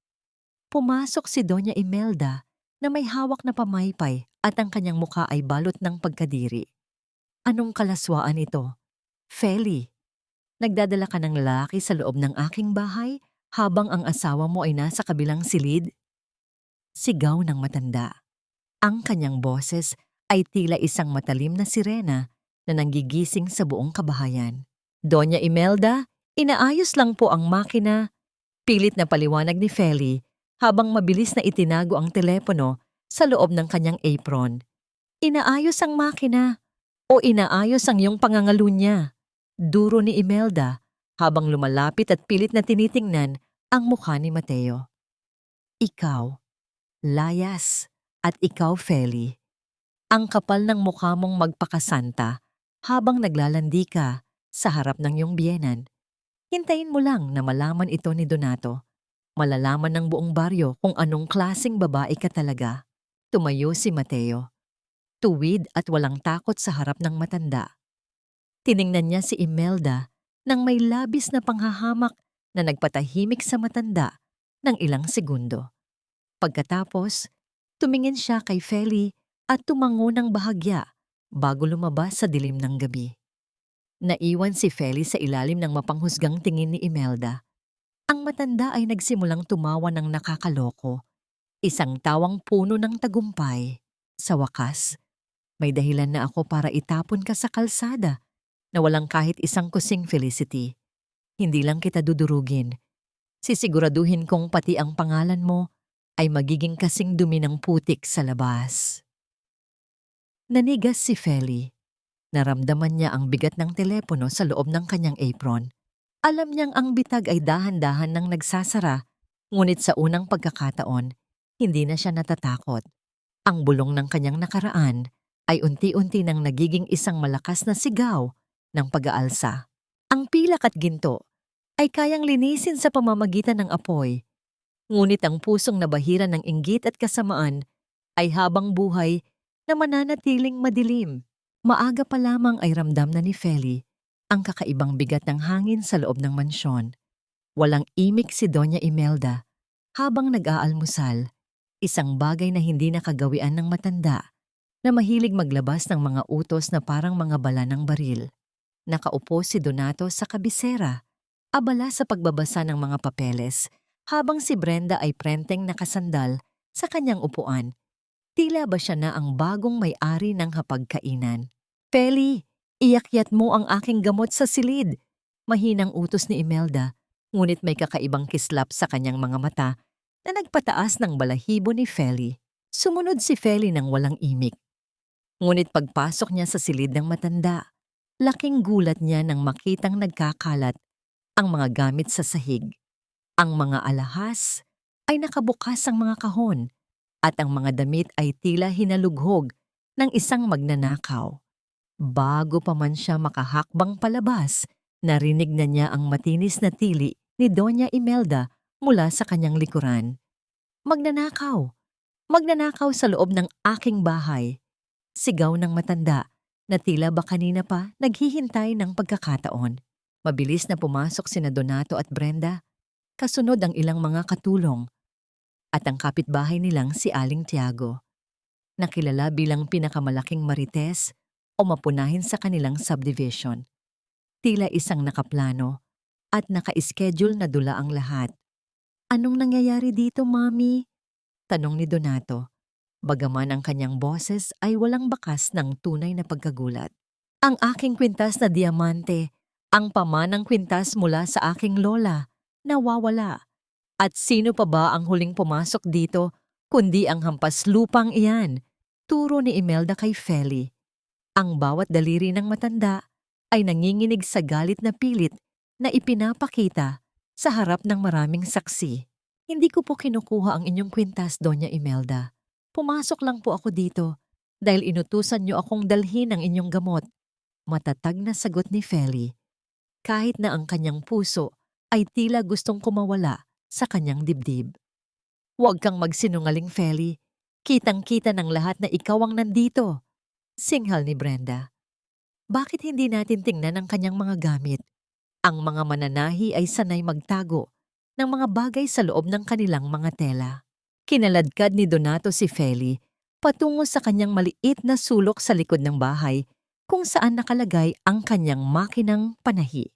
Pumasok si Doña Imelda na may hawak na pamaypay at ang kanyang mukha ay balot ng pagkadiri. Anong kalaswaan ito? Feli, nagdadala ka ng lalaki sa loob ng aking bahay habang ang asawa mo ay nasa kabilang silid? Sigaw ng matanda. Ang kanyang boses ay tila isang matalim na sirena na nanggigising sa buong kabahayan. Doña Imelda, inaayos lang po ang makina. Pilit na paliwanag ni Feli habang mabilis na itinago ang telepono sa loob ng kanyang apron. Inaayos ang makina o inaayos ang iyong pangangalunya? Duro ni Imelda habang lumalapit at pilit na tinitingnan ang mukha ni Mateo. Ikaw, layas, at ikaw, Feli. Ang kapal ng mukha mong magpakasanta habang naglalandi ka sa harap ng iyong biyenan. Hintayin mo lang na malaman ito ni Donato. Malalaman ng buong baryo kung anong klaseng babae ka talaga. Tumayo si Mateo. Tuwid at walang takot sa harap ng matanda. Tiningnan niya si Imelda nang may labis na panghahamak na nagpatahimik sa matanda ng ilang segundo. Pagkatapos, tumingin siya kay Feli at tumango ng bahagya bago lumabas sa dilim ng gabi. Naiwan si Feli sa ilalim ng mapanghusgang tingin ni Imelda. Ang matanda ay nagsimulang tumawa ng nakakaloko. Isang tawang puno ng tagumpay. Sa wakas, may dahilan na ako para itapon ka sa kalsada na walang kahit isang kusing, Felicity. Hindi lang kita dudurugin. Sisiguraduhin kong pati ang pangalan mo ay magiging kasing dumi ng putik sa labas. Nanigas si Feli. Naramdaman niya ang bigat ng telepono sa loob ng kanyang apron. Alam niyang ang bitag ay dahan-dahan nang nagsasara, ngunit sa unang pagkakataon, hindi na siya natatakot. Ang bulong ng kanyang nakaraan ay unti-unti nang nagiging isang malakas na sigaw ng pag-aalsa. Ang pilak at ginto ay kayang linisin sa pamamagitan ng apoy, ngunit ang pusong nabahira ng inggit at kasamaan ay habang buhay na mananatiling madilim. Maaga pa lamang ay ramdam na ni Feli ang kakaibang bigat ng hangin sa loob ng mansyon. Walang imik si Doña Imelda habang nag-aalmusal, isang bagay na hindi nakagawian ng matanda na mahilig maglabas ng mga utos na parang mga bala ng baril. Nakaupo si Donato sa kabisera, abala sa pagbabasa ng mga papeles, habang si Brenda ay prenteng nakasandal sa kanyang upuan. Tila ba siya na ang bagong may-ari ng hapagkainan? Feli, iyakyat mo ang aking gamot sa silid. Mahinang utos ni Imelda, ngunit may kakaibang kislap sa kanyang mga mata na nagpataas ng balahibo ni Feli. Sumunod si Feli ng walang imik. Ngunit pagpasok niya sa silid ng matanda, laking gulat niya nang makitang nagkakalat ang mga gamit sa sahig. Ang mga alahas ay nakabukas ang mga kahon at ang mga damit ay tila hinalughog ng isang magnanakaw. Bago pa man siya makahakbang palabas, narinig na niya ang matinis na tili ni Doña Imelda mula sa kanyang likuran. Magnanakaw! Magnanakaw sa loob ng aking bahay! Sigaw ng matanda na tila ba kanina pa naghihintay ng pagkakataon. Mabilis na pumasok sina Donato at Brenda, kasunod ang ilang mga katulong at ang kapitbahay nilang si Aling Tiago, na kilala bilang pinakamalaking marites o mapunahin sa kanilang subdivision. Tila isang nakaplano at naka-schedule na dula ang lahat. "Anong nangyayari dito, Mami?" tanong ni Donato, bagaman ang kanyang boses ay walang bakas ng tunay na pagkagulat. "Ang aking kwintas na diamante, ang pamanang kwintas mula sa aking lola, nawawala. At sino pa ba ang huling pumasok dito kundi ang hampas lupang iyan?" Turo ni Imelda kay Feli. Ang bawat daliri ng matanda ay nanginginig sa galit na pilit na ipinapakita sa harap ng maraming saksi. "Hindi ko po kinukuha ang inyong kwintas, Doña Imelda. Pumasok lang po ako dito dahil inutusan niyo akong dalhin ang inyong gamot." Matatag na sagot ni Feli, kahit na ang kanyang puso ay tila gustong kumawala sa kanyang dibdib. "Huwag kang magsinungaling, Feli. Kitang-kita ng lahat na ikaw ang nandito," singhal ni Brenda. "Bakit hindi natin tingnan ang kanyang mga gamit? Ang mga mananahi ay sanay magtago ng mga bagay sa loob ng kanilang mga tela." Kinaladkad ni Donato si Feli patungo sa kanyang maliit na sulok sa likod ng bahay kung saan nakalagay ang kanyang makinang panahi.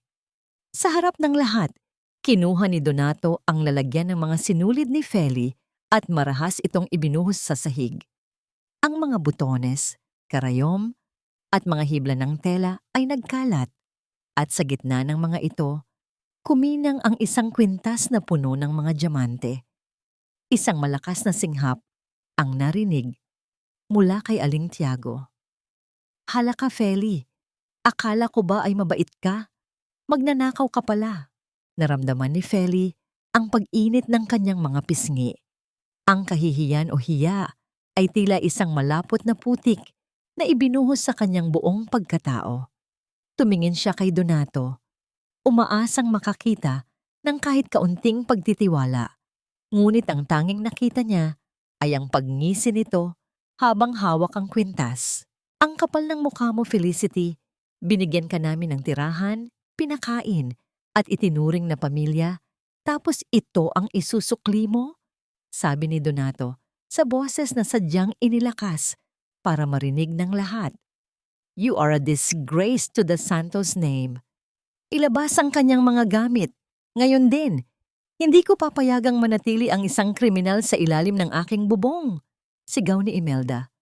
Sa harap ng lahat, kinuha ni Donato ang lalagyan ng mga sinulid ni Feli at marahas itong ibinuhos sa sahig. Ang mga butones, karayom, at mga hibla ng tela ay nagkalat, at sa gitna ng mga ito, kuminang ang isang kwintas na puno ng mga diamante. Isang malakas na singhap ang narinig mula kay Aling Tiago. "Hala ka, Feli. Akala ko ba ay mabait ka? Magnanakaw ka pala." Naramdaman ni Feli ang pag-init ng kanyang mga pisngi. Ang kahihiyan o hiya ay tila isang malapot na putik na ibinuhos sa kanyang buong pagkatao. Tumingin siya kay Donato, umaasang makakita ng kahit kaunting pagtitiwala. Ngunit ang tanging nakita niya ay ang pagngisi nito habang hawak ang kwintas. "Ang kapal ng mukha mo, Felicity. Binigyan ka namin ng tirahan, pinakain, at itinuring na pamilya, tapos ito ang isusukli mo?" sabi ni Donato sa boses na sadyang inilakas para marinig ng lahat. "You are a disgrace to the Santos name." "Ilabas ang kanyang mga gamit. Ngayon din. Hindi ko papayagang manatili ang isang kriminal sa ilalim ng aking bubong," sigaw ni Imelda.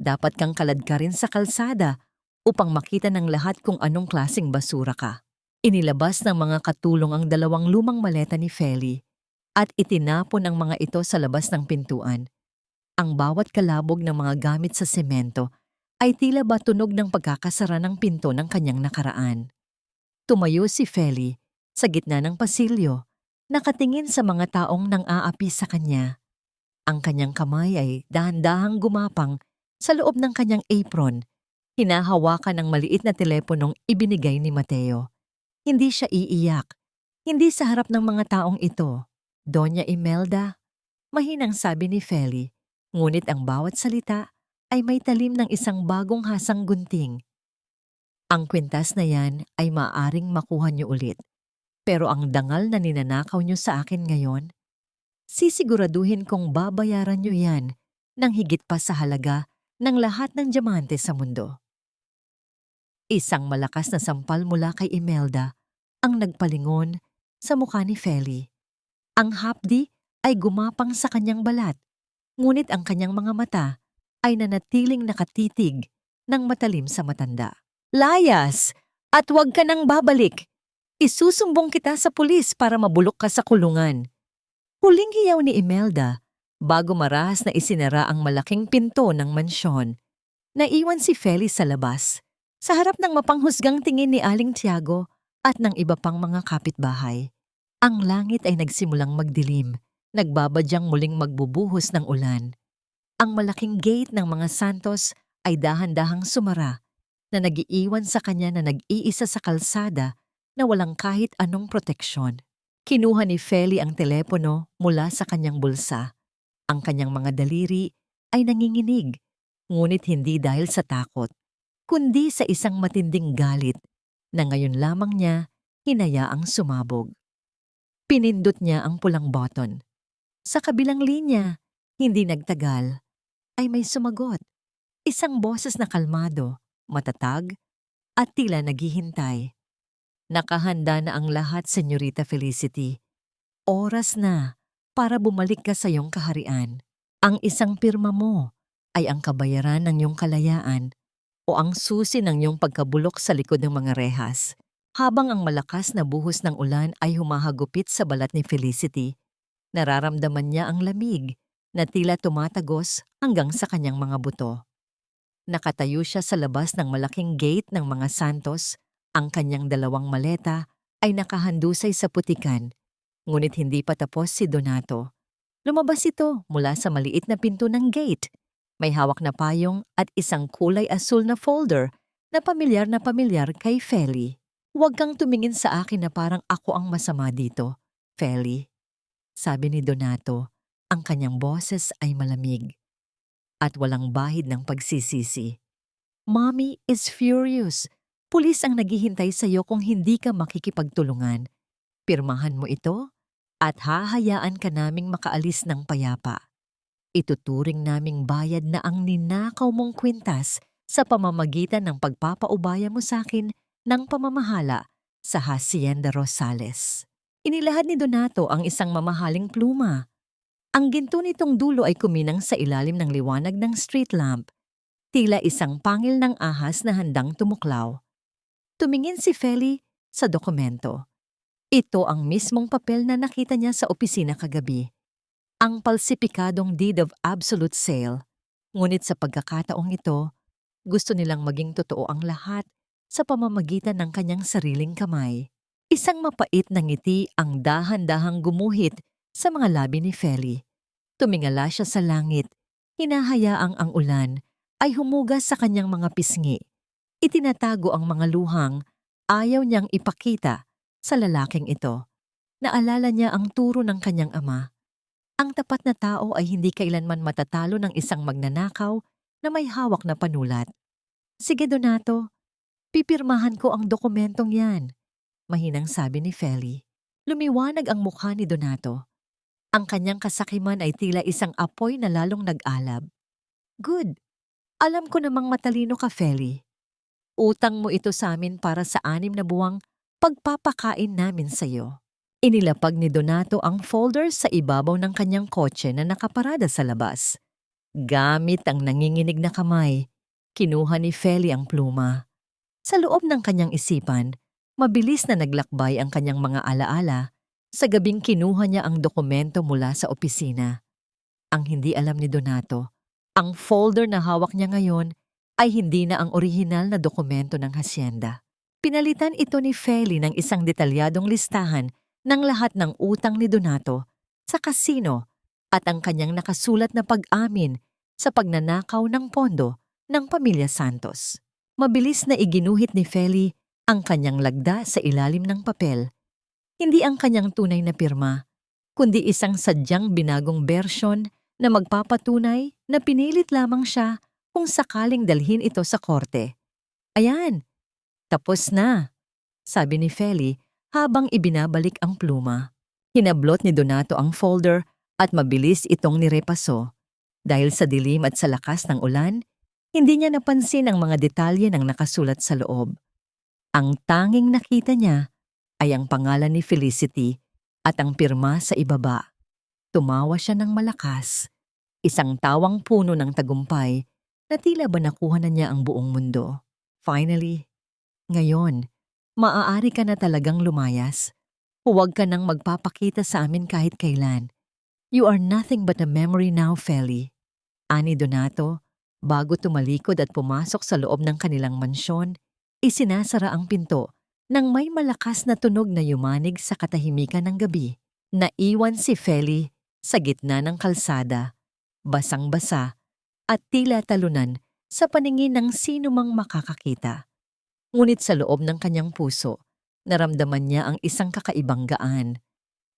"Dapat kang kaladkarin sa kalsada upang makita ng lahat kung anong klaseng basura ka." Inilabas ng mga katulong ang 2 lumang maleta ni Feli at itinapon ang mga ito sa labas ng pintuan. Ang bawat kalabog ng mga gamit sa semento ay tila ba tunog ng pagkakasara ng pinto ng kanyang nakaraan. Tumayo si Feli sa gitna ng pasilyo, nakatingin sa mga taong nang-aapi sa kanya. Ang kanyang kamay ay dahan-dahang gumapang sa loob ng kanyang apron, hinahawakan ng maliit na teleponong ibinigay ni Mateo. Hindi siya iiyak, hindi sa harap ng mga taong ito. "Doña Imelda," mahinang sabi ni Feli, ngunit ang bawat salita ay may talim ng isang bagong hasang gunting. "Ang kwintas na yan ay maaaring makuha niyo ulit. Pero ang dangal na ninanakaw niyo sa akin ngayon, sisiguraduhin kong babayaran niyo yan ng higit pa sa halaga ng lahat ng diamante sa mundo." Isang malakas na sampal mula kay Imelda ang nagpalingon sa mukha ni Feli. Ang hapdi ay gumapang sa kanyang balat, ngunit ang kanyang mga mata ay nanatiling nakatitig ng matalim sa matanda. "Layas! At huwag ka nang babalik! Isusumbong kita sa pulis para mabulok ka sa kulungan." Huling hiyaw ni Imelda bago marahas na isinara ang malaking pinto ng mansyon. Naiwan si Feli sa labas, sa harap ng mapanghusgang tingin ni Aling Tiago at ng iba pang mga kapitbahay. Ang langit ay nagsimulang magdilim, nagbabadyang muling magbubuhos ng ulan. Ang malaking gate ng mga Santos ay dahan-dahang sumara na nag-iiwan sa kanya na nag-iisa sa kalsada na walang kahit anong proteksyon. Kinuha ni Feli ang telepono mula sa kanyang bulsa. Ang kanyang mga daliri ay nanginginig, ngunit hindi dahil sa takot, kundi sa isang matinding galit na ngayon lamang niya hinayaang sumabog. Pinindot niya ang pulang button. Sa kabilang linya, hindi nagtagal, ay may sumagot. Isang boses na kalmado, matatag, at tila naghihintay. Nakahanda na ang lahat, Senyorita Felicity. Oras na para bumalik ka sa iyong kaharian. Ang isang pirma mo ay ang kabayaran ng iyong kalayaan o ang susi ng iyong pagkabulok sa likod ng mga rehas. Habang ang malakas na buhos ng ulan ay humahagupit sa balat ni Felicity, nararamdaman niya ang lamig na tila tumatagos hanggang sa kanyang mga buto. Nakatayo siya sa labas ng malaking gate ng mga Santos. Ang kanyang dalawang maleta ay nakahandusay sa putikan, ngunit hindi pa tapos si Donato. Lumabas ito mula sa maliit na pinto ng gate. May hawak na payong at isang kulay asul na folder na pamilyar kay Feli. "Huwag kang tumingin sa akin na parang ako ang masama dito, Feli," sabi ni Donato. Ang kanyang boses ay malamig at walang bahid ng pagsisisi. "Mommy is furious. Pulis ang naghihintay sa iyo kung hindi ka makikipagtulungan. Pirmahan mo ito at hahayaan ka naming makaalis ng payapa. Ituturing naming bayad na ang ninakaw mong kwintas sa pamamagitan ng pagpapaubaya mo sa akin ng pamamahala sa Hacienda Rosales." Inilahad ni Donato ang isang mamahaling pluma. Ang ginto nitong dulo ay kuminang sa ilalim ng liwanag ng street lamp, tila isang pangil ng ahas na handang tumuklaw. Tumingin si Feli sa dokumento. Ito ang mismong papel na nakita niya sa opisina kagabi. Ang palsipikadong deed of absolute sale. Ngunit sa pagkakataong ito, gusto nilang maging totoo ang lahat sa pamamagitan ng kanyang sariling kamay. Isang mapait na ngiti ang dahan-dahang gumuhit sa mga labi ni Feli. Tumingala siya sa langit, hinahayaang ang ulan ay humugas sa kanyang mga pisngi. Itinatago ang mga luhang ayaw niyang ipakita sa lalaking ito. Naalala niya ang turo ng kanyang ama. Ang tapat na tao ay hindi kailanman matatalo ng isang magnanakaw na may hawak na panulat. "Sige, Donato, pipirmahan ko ang dokumentong yan," mahinang sabi ni Feli. Lumiwanag ang mukha ni Donato. Ang kanyang kasakiman ay tila isang apoy na lalong nag-alab. "Good. Alam ko namang matalino ka, Feli. Utang mo ito sa amin para sa 6 na buwang pagpapakain namin sa iyo." Inilapag ni Donato ang folder sa ibabaw ng kanyang kotse na nakaparada sa labas. Gamit ang nanginginig na kamay, kinuha ni Feli ang pluma. Sa loob ng kanyang isipan, mabilis na naglakbay ang kanyang mga alaala. Sa gabing kinuha niya ang dokumento mula sa opisina. Ang hindi alam ni Donato, ang folder na hawak niya ngayon ay hindi na ang orihinal na dokumento ng hacienda. Pinalitan ito ni Feli ng isang detalyadong listahan ng lahat ng utang ni Donato sa kasino at ang kanyang nakasulat na pag-amin sa pagnanakaw ng pondo ng pamilya Santos. Mabilis na iginuhit ni Feli ang kanyang lagda sa ilalim ng papel. Hindi ang kanyang tunay na pirma, kundi isang sadyang binagong bersyon na magpapatunay na pinilit lamang siya kung sakaling dalhin ito sa korte. "Ayan, tapos na," sabi ni Feli habang ibinabalik ang pluma. Hinablot ni Donato ang folder at mabilis itong nirepaso. Dahil sa dilim at sa lakas ng ulan, hindi niya napansin ang mga detalye ng nakasulat sa loob. Ang tanging nakita niya ay ang pangalan ni Felicity at ang pirma sa ibaba. Tumawa siya ng malakas, isang tawang puno ng tagumpay na tila ba nakuha na niya ang buong mundo. Finally, ngayon, maaari ka na talagang lumayas. Huwag ka nang magpapakita sa amin kahit kailan. You are nothing but a memory now, Feli. Ani Donato, bago tumalikod at pumasok sa loob ng kanilang mansyon, isinasara ang pinto nang may malakas na tunog na yumanig sa katahimikan ng gabi. Naiwan si Feli sa gitna ng kalsada, basang-basa at tila talunan sa paningin ng sino mang makakakita. Ngunit sa loob ng kanyang puso, naramdaman niya ang isang kakaibang gaan.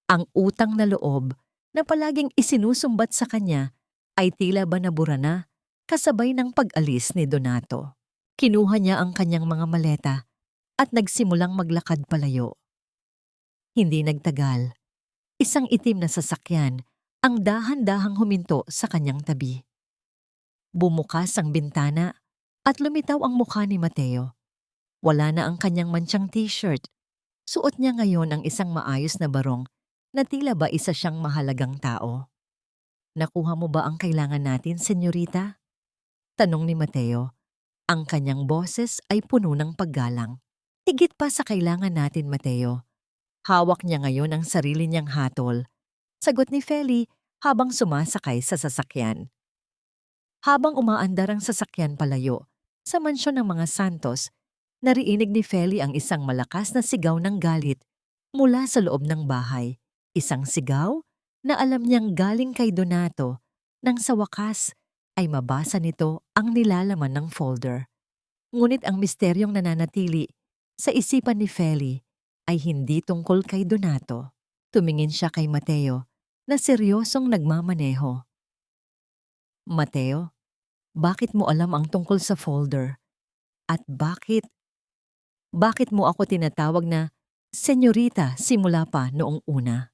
Ang utang na loob na palaging isinusumbat sa kanya ay tila ba nabura na kasabay ng pag-alis ni Donato. Kinuha niya ang kanyang mga maleta at nagsimulang maglakad palayo. Hindi nagtagal, isang itim na sasakyan ang dahan-dahang huminto sa kanyang tabi. Bumukas ang bintana at lumitaw ang mukha ni Mateo. Wala na ang kanyang mantsang t-shirt. Suot niya ngayon ang isang maayos na barong na tila ba isa siyang mahalagang tao. Nakuha mo ba ang kailangan natin, senyorita? Tanong ni Mateo. Ang kanyang boses ay puno ng paggalang. Higit pa sa kailangan natin, Mateo. Hawak niya ngayon ang sarili niyang hatol. Sagot ni Feli habang sumasakay sa sasakyan. Habang umaandar ang sasakyan palayo sa mansyon ng mga Santos, narinig ni Feli ang isang malakas na sigaw ng galit mula sa loob ng bahay. Isang sigaw na alam niyang galing kay Donato nang sa wakas ay mabasa nito ang nilalaman ng folder. Ngunit ang misteryong nananatili sa isipan ni Feli ay hindi tungkol kay Donato. Tumingin siya kay Mateo na seryosong nagmamaneho. Mateo, bakit mo alam ang tungkol sa folder? At bakit mo ako tinatawag na senyorita simula pa noong una?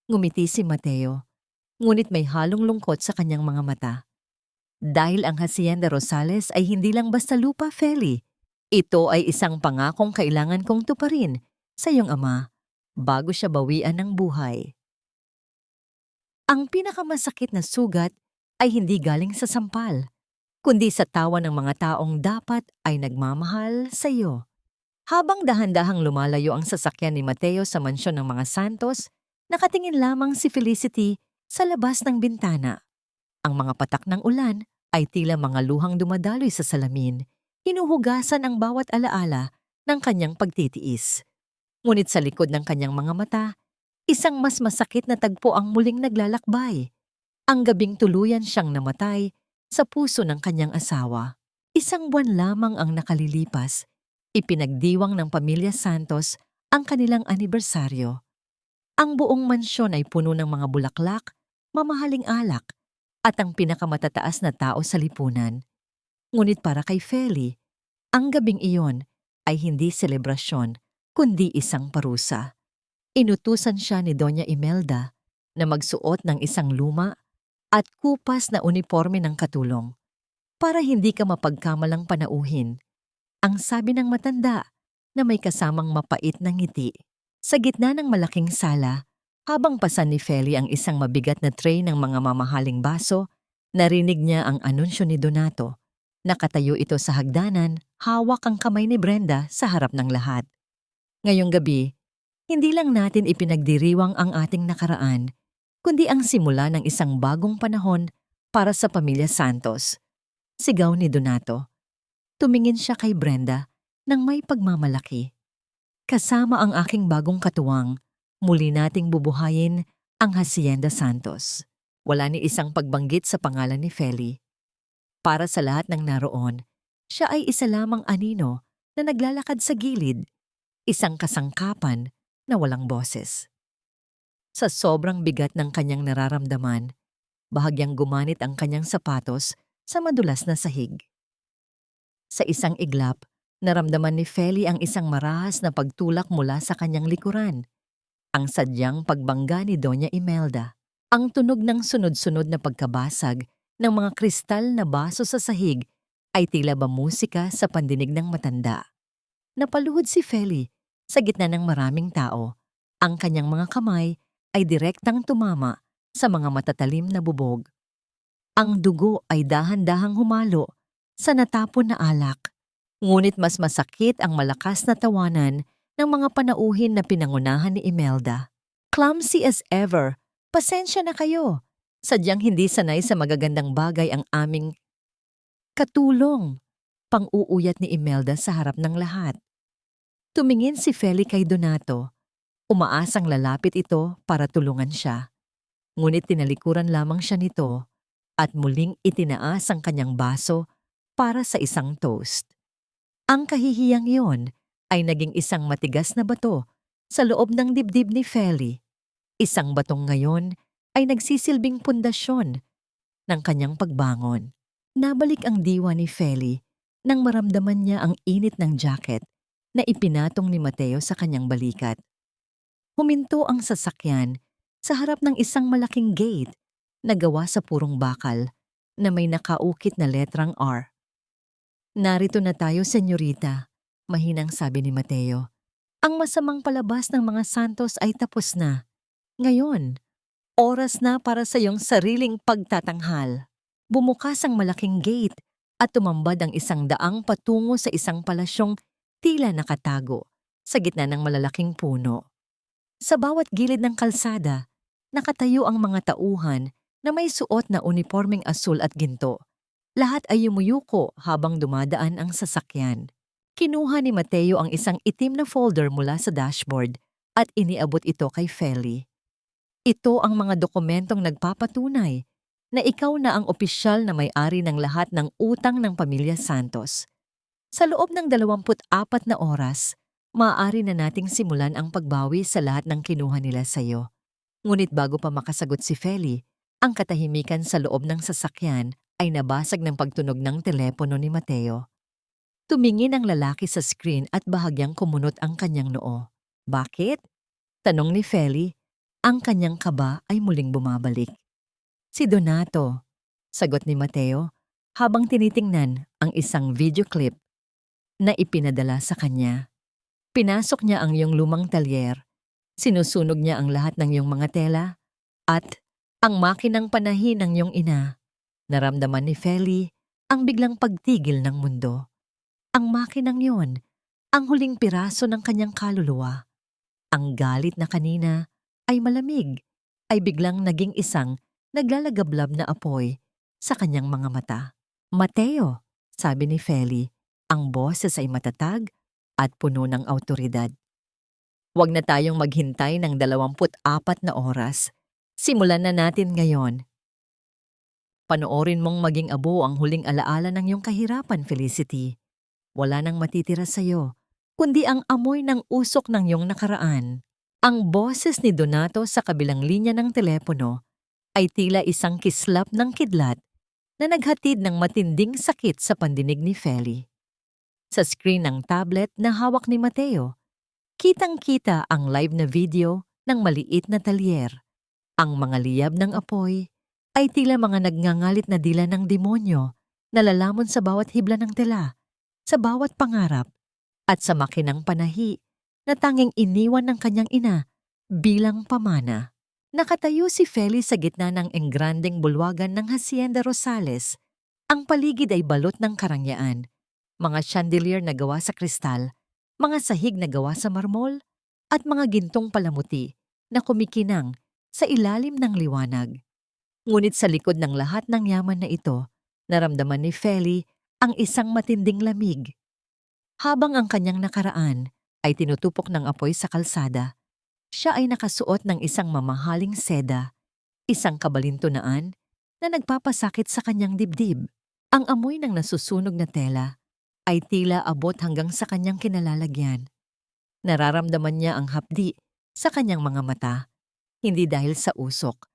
Ngumiti si Mateo, ngunit may halong lungkot sa kanyang mga mata. Dahil ang Hacienda Rosales ay hindi lang basta lupa, Feli. Ito ay isang pangakong kailangan kong tuparin sa iyong ama bago siya bawian ng buhay. Ang pinakamasakit na sugat ay hindi galing sa sampal, kundi sa tawa ng mga taong dapat ay nagmamahal sa iyo. Habang dahan-dahang lumalayo ang sasakyan ni Mateo sa mansyon ng mga Santos, nakatingin lamang si Felicity sa labas ng bintana. Ang mga patak ng ulan ay tila mga luhang dumadaloy sa salamin, hinuhugasan ang bawat alaala ng kanyang pagtitiis. Ngunit sa likod ng kanyang mga mata, isang mas masakit na tagpo ang muling naglalakbay. Ang gabing tuluyan siyang namatay sa puso ng kanyang asawa. Isang buwan lamang ang nakalilipas, ipinagdiwang ng pamilya Santos ang kanilang anibersaryo. Ang buong mansyon ay puno ng mga bulaklak, mamahaling alak, at ang pinakamatataas na tao sa lipunan. Ngunit para kay Feli, ang gabing iyon ay hindi selebrasyon, kundi isang parusa. Inutusan siya ni Doña Imelda na magsuot ng isang luma at kupas na uniforme ng katulong para hindi ka mapagkamalang panauhin. Ang sabi ng matanda na may kasamang mapait na ngiti. Sa gitna ng malaking sala, habang pasan ni Feli ang isang mabigat na tray ng mga mamahaling baso, narinig niya ang anunsyo ni Donato. Nakatayo ito sa hagdanan, hawak ang kamay ni Brenda sa harap ng lahat. Ngayong gabi, hindi lang natin ipinagdiriwang ang ating nakaraan, kundi ang simula ng isang bagong panahon para sa pamilya Santos. Sigaw ni Donato. Tumingin siya kay Brenda nang may pagmamalaki. Kasama ang aking bagong katuwang, muli nating bubuhayin ang Hacienda Santos. Wala ni isang pagbanggit sa pangalan ni Feli. Para sa lahat ng naroon, siya ay isa lamang anino na naglalakad sa gilid, isang kasangkapan na walang boses. Sa sobrang bigat ng kanyang nararamdaman, bahagyang gumanit ang kanyang sapatos sa madulas na sahig. Sa isang iglap, naramdaman ni Feli ang isang marahas na pagtulak mula sa kanyang likuran. Ang sadyang pagbangga ni Doña Imelda. Ang tunog ng sunod-sunod na pagkabasag ng mga kristal na baso sa sahig ay tila ba musika sa pandinig ng matanda. Napaluhod si Feli sa gitna ng maraming tao. Ang kanyang mga kamay ay direktang tumama sa mga matatalim na bubog. Ang dugo ay dahan-dahang humalo sa natapon na alak. Ngunit mas masakit ang malakas na tawanan ng mga panauhin na pinangunahan ni Imelda. Clumsy as ever, pasensya na kayo. Sadyang hindi sanay sa magagandang bagay ang aming katulong. Pang-uuyat ni Imelda sa harap ng lahat. Tumingin si Feli kay Donato. Umaasang lalapit ito para tulungan siya. Ngunit tinalikuran lamang siya nito at muling itinaas ang kanyang baso para sa isang toast. Ang kahihiyang iyon ay naging isang matigas na bato sa loob ng dibdib ni Feli. Isang batong ngayon ay nagsisilbing pundasyon ng kanyang pagbangon. Nabalik ang diwa ni Feli nang maramdaman niya ang init ng jacket na ipinatong ni Mateo sa kanyang balikat. Huminto ang sasakyan sa harap ng isang malaking gate na gawa sa purong bakal na may nakaukit na letrang R. "Narito na tayo, senyorita," mahinang sabi ni Mateo. "Ang masamang palabas ng mga santos ay tapos na. Ngayon, oras na para sa iyong sariling pagtatanghal." Bumukas ang malaking gate at tumambad ang 100 patungo sa isang palasyong tila nakatago sa gitna ng malalaking puno. Sa bawat gilid ng kalsada, nakatayo ang mga tauhan na may suot na unipormeng asul at ginto. Lahat ay yumuyuko habang dumadaan ang sasakyan. Kinuha ni Mateo ang isang itim na folder mula sa dashboard at iniabot ito kay Feli. Ito ang mga dokumentong nagpapatunay na ikaw na ang opisyal na may-ari ng lahat ng utang ng pamilya Santos. Sa loob ng 24 na oras, maaari na nating simulan ang pagbawi sa lahat ng kinuha nila sa iyo. Ngunit bago pa makasagot si Feli, ang katahimikan sa loob ng sasakyan ay nabasag ng pagtunog ng telepono ni Mateo. Tumingin ang lalaki sa screen at bahagyang kumunot ang kanyang noo. "Bakit?" tanong ni Feli. Ang kanyang kaba ay muling bumabalik. "Si Donato," sagot ni Mateo habang tinitingnan ang isang video clip na ipinadala sa kanya. "Pinasok niya ang iyong lumang talyer, sinusunog niya ang lahat ng iyong mga tela, at ang makinang panahi ng iyong ina." Naramdaman ni Feli ang biglang pagtigil ng mundo. Ang makinang yon, ang huling piraso ng kanyang kaluluwa. Ang galit na kanina ay malamig, ay biglang naging isang naglalagablab na apoy sa kanyang mga mata. "Mateo," sabi ni Feli, ang boses ay matatag at puno ng awtoridad. "Huwag na tayong maghintay ng 24 na oras. Simulan na natin ngayon. Panoorin mong maging abo ang huling alaala ng iyong kahirapan, Felicity. Wala nang matitira sa iyo, kundi ang amoy ng usok ng iyong nakaraan." Ang boses ni Donato sa kabilang linya ng telepono ay tila isang kislap ng kidlat na naghatid ng matinding sakit sa pandinig ni Feli. Sa screen ng tablet na hawak ni Mateo, kitang-kita ang live na video ng maliit na talyer. Ang mga liyab ng apoy ay tila mga nagngangalit na dila ng demonyo na lalamon sa bawat hibla ng tela, sa bawat pangarap, at sa makinang panahi na tanging iniwan ng kanyang ina bilang pamana. Nakatayo si Feli sa gitna ng engrandeng bulwagan ng Hacienda Rosales. Ang paligid ay balot ng karangyaan, mga chandelier na gawa sa kristal, mga sahig na gawa sa marmol, at mga gintong palamuti na kumikinang sa ilalim ng liwanag. Ngunit sa likod ng lahat ng yaman na ito, naramdaman ni Feli ang isang matinding lamig. Habang ang kanyang nakaraan ay tinutupok ng apoy sa kalsada, siya ay nakasuot ng isang mamahaling seda, isang kabalintunaan na nagpapasakit sa kanyang dibdib. Ang amoy ng nasusunog na tela ay tila abot hanggang sa kanyang kinalalagyan. Nararamdaman niya ang hapdi sa kanyang mga mata, hindi dahil sa usok,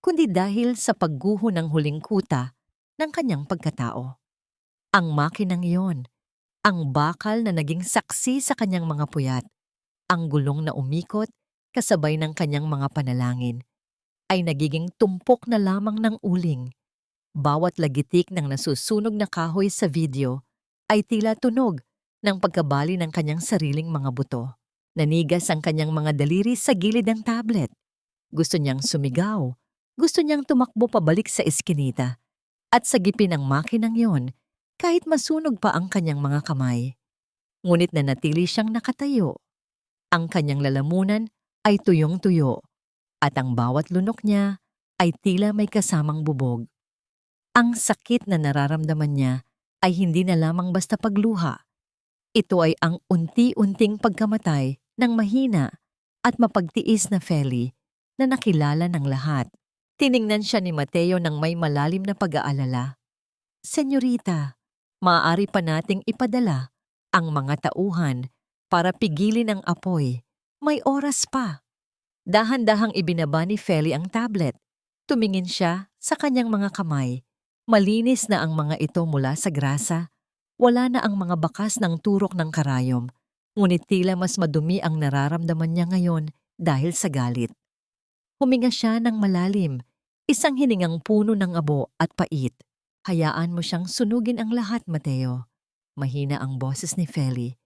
kundi dahil sa pagguho ng huling kuta ng kanyang pagkatao. Ang makinang iyon, ang bakal na naging saksi sa kanyang mga puyat, ang gulong na umikot kasabay ng kanyang mga panalangin, ay nagiging tumpok na lamang ng uling. Bawat lagitik ng nasusunog na kahoy sa video ay tila tunog ng pagkabali ng kanyang sariling mga buto. Nanigas ang kanyang mga daliri sa gilid ng tablet. Gusto niyang sumigaw, gusto niyang tumakbo pabalik sa eskinita, at sagipin ang makinang yon kahit masunog pa ang kanyang mga kamay. Ngunit nanatili siyang nakatayo. Ang kanyang lalamunan ay tuyong-tuyo, at ang bawat lunok niya ay tila may kasamang bubog. Ang sakit na nararamdaman niya ay hindi na lamang basta pagluha. Ito ay ang unti-unting pagkamatay ng mahina at mapagtiis na Feli na nakilala ng lahat. Tiningnan siya ni Mateo ng may malalim na pag-aalala. "Senyorita, maaari pa nating ipadala ang mga tauhan para pigilin ang apoy. May oras pa." Dahan-dahang ibinaba ni Feli ang tablet. Tumingin siya sa kanyang mga kamay. Malinis na ang mga ito mula sa grasa Wala na ang mga bakas ng turok ng karayom, ngunit tila mas madumi ang nararamdaman niya ngayon dahil sa galit. Huminga siya ng malalim, isang hiningang puno ng abo at pait. Hayaan mo siyang sunugin ang lahat, Mateo. Mahina ang boses ni Feli,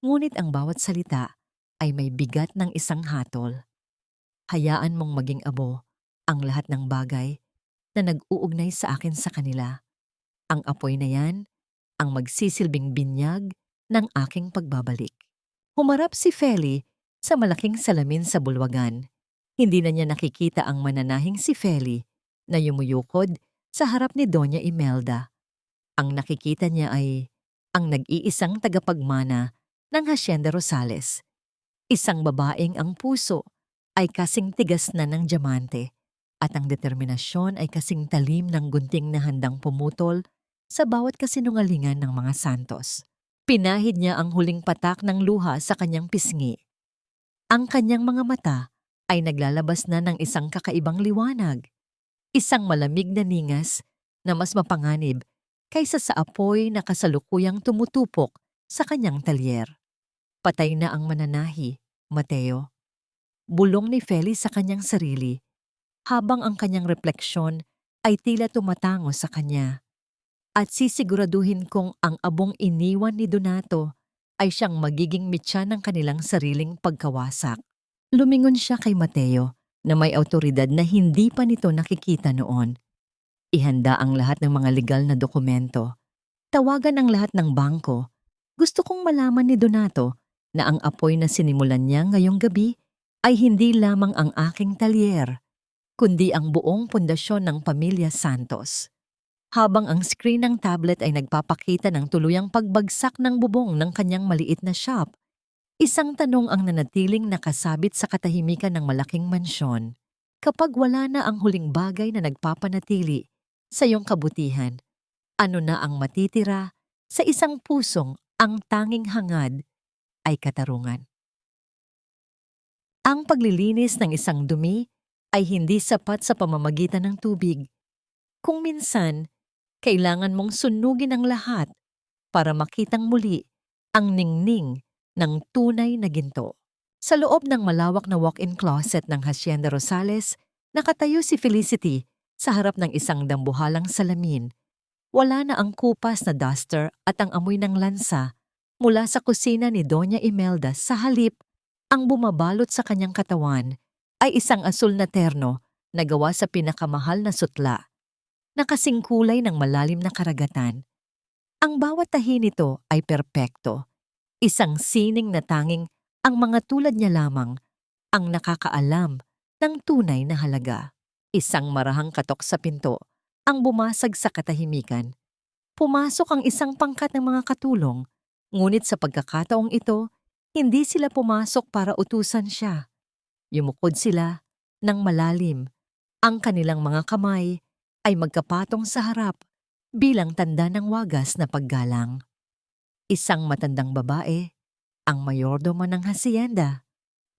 ngunit ang bawat salita ay may bigat ng isang hatol. Hayaan mong maging abo ang lahat ng bagay na nag-uugnay sa akin sa kanila. Ang apoy na yan ang magsisilbing binyag ng aking pagbabalik. Humarap si Feli sa malaking salamin sa bulwagan. Hindi na niya nakikita ang mananahing si Feli na yumuyukod sa harap ni Doña Imelda. Ang nakikita niya ay ang nag-iisang tagapagmana ng Hacienda Rosales. Isang babaeng ang puso ay kasing tigas na ng diamante at ang determinasyon ay kasing talim ng gunting na handang pumutol sa bawat kasinungalingan ng mga santos. Pinahid niya ang huling patak ng luha sa kanyang pisngi. Ang kanyang mga mata ay naglalabas na ng isang kakaibang liwanag. Isang malamig na ningas na mas mapanganib kaysa sa apoy na kasalukuyang tumutupok sa kanyang talyer. Patay na ang mananahi, Mateo. Bulong ni Feli sa kanyang sarili, habang ang kanyang refleksyon ay tila tumatango sa kanya. At sisiguraduhin kong ang abong iniwan ni Donato ay siyang magiging mitya ng kanilang sariling pagkawasak. Lumingon siya kay Mateo na may awtoridad na hindi pa nito nakikita noon. Ihanda ang lahat ng mga legal na dokumento. Tawagan ang lahat ng bangko. Gusto kong malaman ni Donato na ang apoy na sinimulan niya ngayong gabi ay hindi lamang ang aking talyer, kundi ang buong pundasyon ng pamilya Santos. Habang ang screen ng tablet ay nagpapakita ng tuluyang pagbagsak ng bubong ng kanyang maliit na shop, isang tanong ang nanatiling nakasabit sa katahimikan ng malaking mansyon. Kapag wala na ang huling bagay na nagpapanatili sa iyong kabutihan, ano na ang matitira sa isang pusong ang tanging hangad ay katarungan? Ang paglilinis ng isang dumi ay hindi sapat sa pamamagitan ng tubig. Kung minsan, kailangan mong sunugin ang lahat para makitang muli ang ningning ng tunay na ginto. Sa loob ng malawak na walk-in closet ng Hacienda Rosales, nakatayo si Felicity sa harap ng isang dambuhalang salamin. Wala na ang kupas na duster at ang amoy ng lansa mula sa kusina ni Doña Imelda. Sa halip, ang bumabalot sa kanyang katawan ay isang asul na terno na gawa sa pinakamahal na sutla na kasing kulay ng malalim na karagatan. Ang bawat tahi nito ay perpekto, isang sining na tanging ang mga tulad niya lamang ang nakakaalam ng tunay na halaga. Isang marahang katok sa pinto ang bumasag sa katahimikan. Pumasok ang isang pangkat ng mga katulong, ngunit sa pagkakataong ito, hindi sila pumasok para utusan siya. Yumukod sila ng malalim. Ang kanilang mga kamay ay magkapatong sa harap bilang tanda ng wagas na paggalang. Isang matandang babae, ang mayordomo ng hacienda,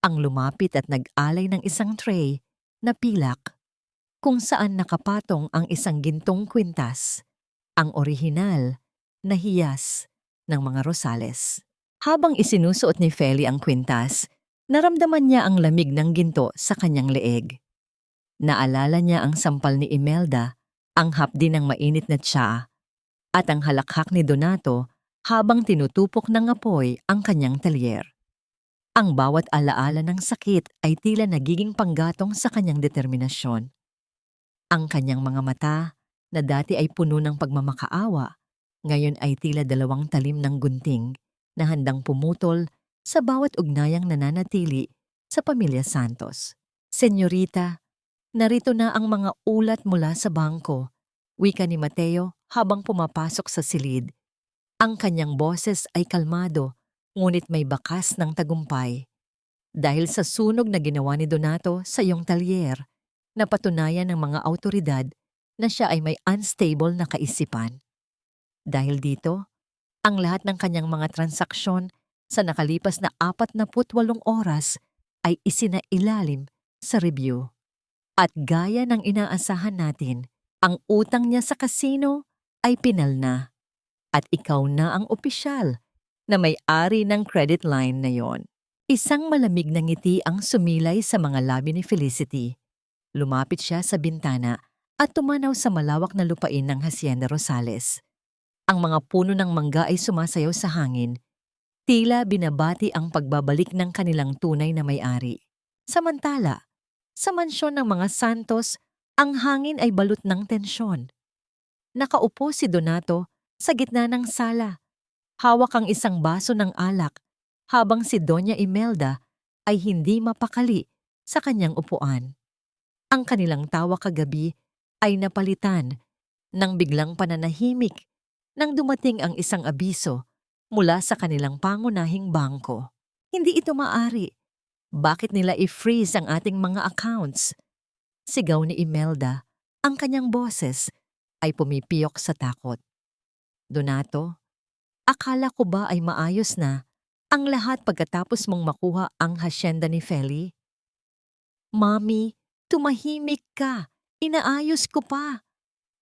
ang lumapit at nag-alay ng isang tray na pilak kung saan nakapatong ang isang gintong kwintas, ang orihinal na hiyas ng mga Rosales. Habang isinusuot ni Feli ang kwintas, naramdaman niya ang lamig ng ginto sa kanyang leeg. Naalala niya ang sampal ni Imelda, ang hapdi ng mainit na tsa, at ang halakhak ni Donato habang tinutupok ng apoy ang kanyang talyer. Ang bawat alaala ng sakit ay tila nagiging panggatong sa kanyang determinasyon. Ang kanyang mga mata, na dati ay puno ng pagmamakaawa, ngayon ay tila dalawang talim ng gunting na handang pumutol sa bawat ugnayang nananatili sa pamilya Santos. Senyorita, narito na ang mga ulat mula sa bangko, wika ni Mateo habang pumapasok sa silid. Ang kanyang boses ay kalmado, ngunit may bakas ng tagumpay. Dahil sa sunog na ginawa ni Donato sa iyong talyer, napatunayan ng mga awtoridad na siya ay may unstable na kaisipan. Dahil dito, ang lahat ng kanyang mga transaksyon sa nakalipas na 48 oras ay isinailalim sa review. At gaya ng inaasahan natin, ang utang niya sa kasino ay pinalna. At ikaw na ang opisyal na may-ari ng credit line na yon. Isang malamig na ngiti ang sumilay sa mga labi ni Felicity. Lumapit siya sa bintana at tumanaw sa malawak na lupain ng Hacienda Rosales. Ang mga puno ng mangga ay sumasayaw sa hangin, tila binabati ang pagbabalik ng kanilang tunay na may-ari. Samantala, sa mansyon ng mga Santos, ang hangin ay balot ng tensyon. Nakaupo si Donato sa gitna ng sala. Hawak ang isang baso ng alak habang si Doña Imelda ay hindi mapakali sa kanyang upuan. Ang kanilang tawa kagabi ay napalitan ng biglang pananahimik nang dumating ang isang abiso mula sa kanilang pangunahing bangko. Hindi ito maari. Bakit nila i-freeze ang ating mga accounts? Sigaw ni Imelda, ang kanyang boses ay pumipiyok sa takot. Donato, akala ko ba ay maayos na ang lahat pagkatapos mong makuha ang hasyenda ni Feli? Mami, tumahimik ka. Inaayos ko pa.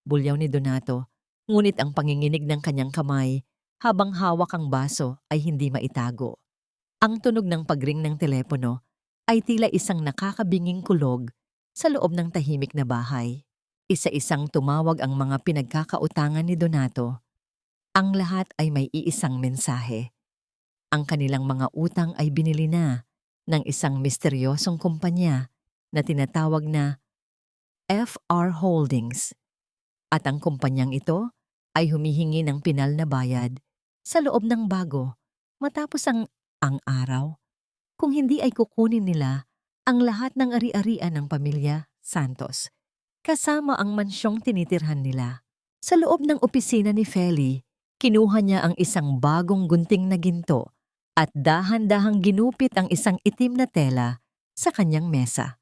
Bulyaw ni Donato, ngunit ang panginginig ng kanyang kamay habang hawak ang baso ay hindi maitago. Ang tunog ng pagring ng telepono ay tila isang nakakabinging kulog sa loob ng tahimik na bahay. Isa-isang tumawag ang mga pinagkakautangan ni Donato. Ang lahat ay may iisang mensahe. Ang kanilang mga utang ay binili na ng isang misteryosong kumpanya na tinatawag na FR Holdings. At ang kumpanyang ito ay humihingi ng pinal na bayad sa loob ng bago matapos ang araw. Kung hindi ay kukunin nila ang lahat ng ari-arian ng pamilya Santos, kasama ang mansyong tinitirhan nila. Sa loob ng opisina ni Feli, kinuha niya ang isang bagong gunting na ginto at dahan-dahang ginupit ang isang itim na tela sa kanyang mesa.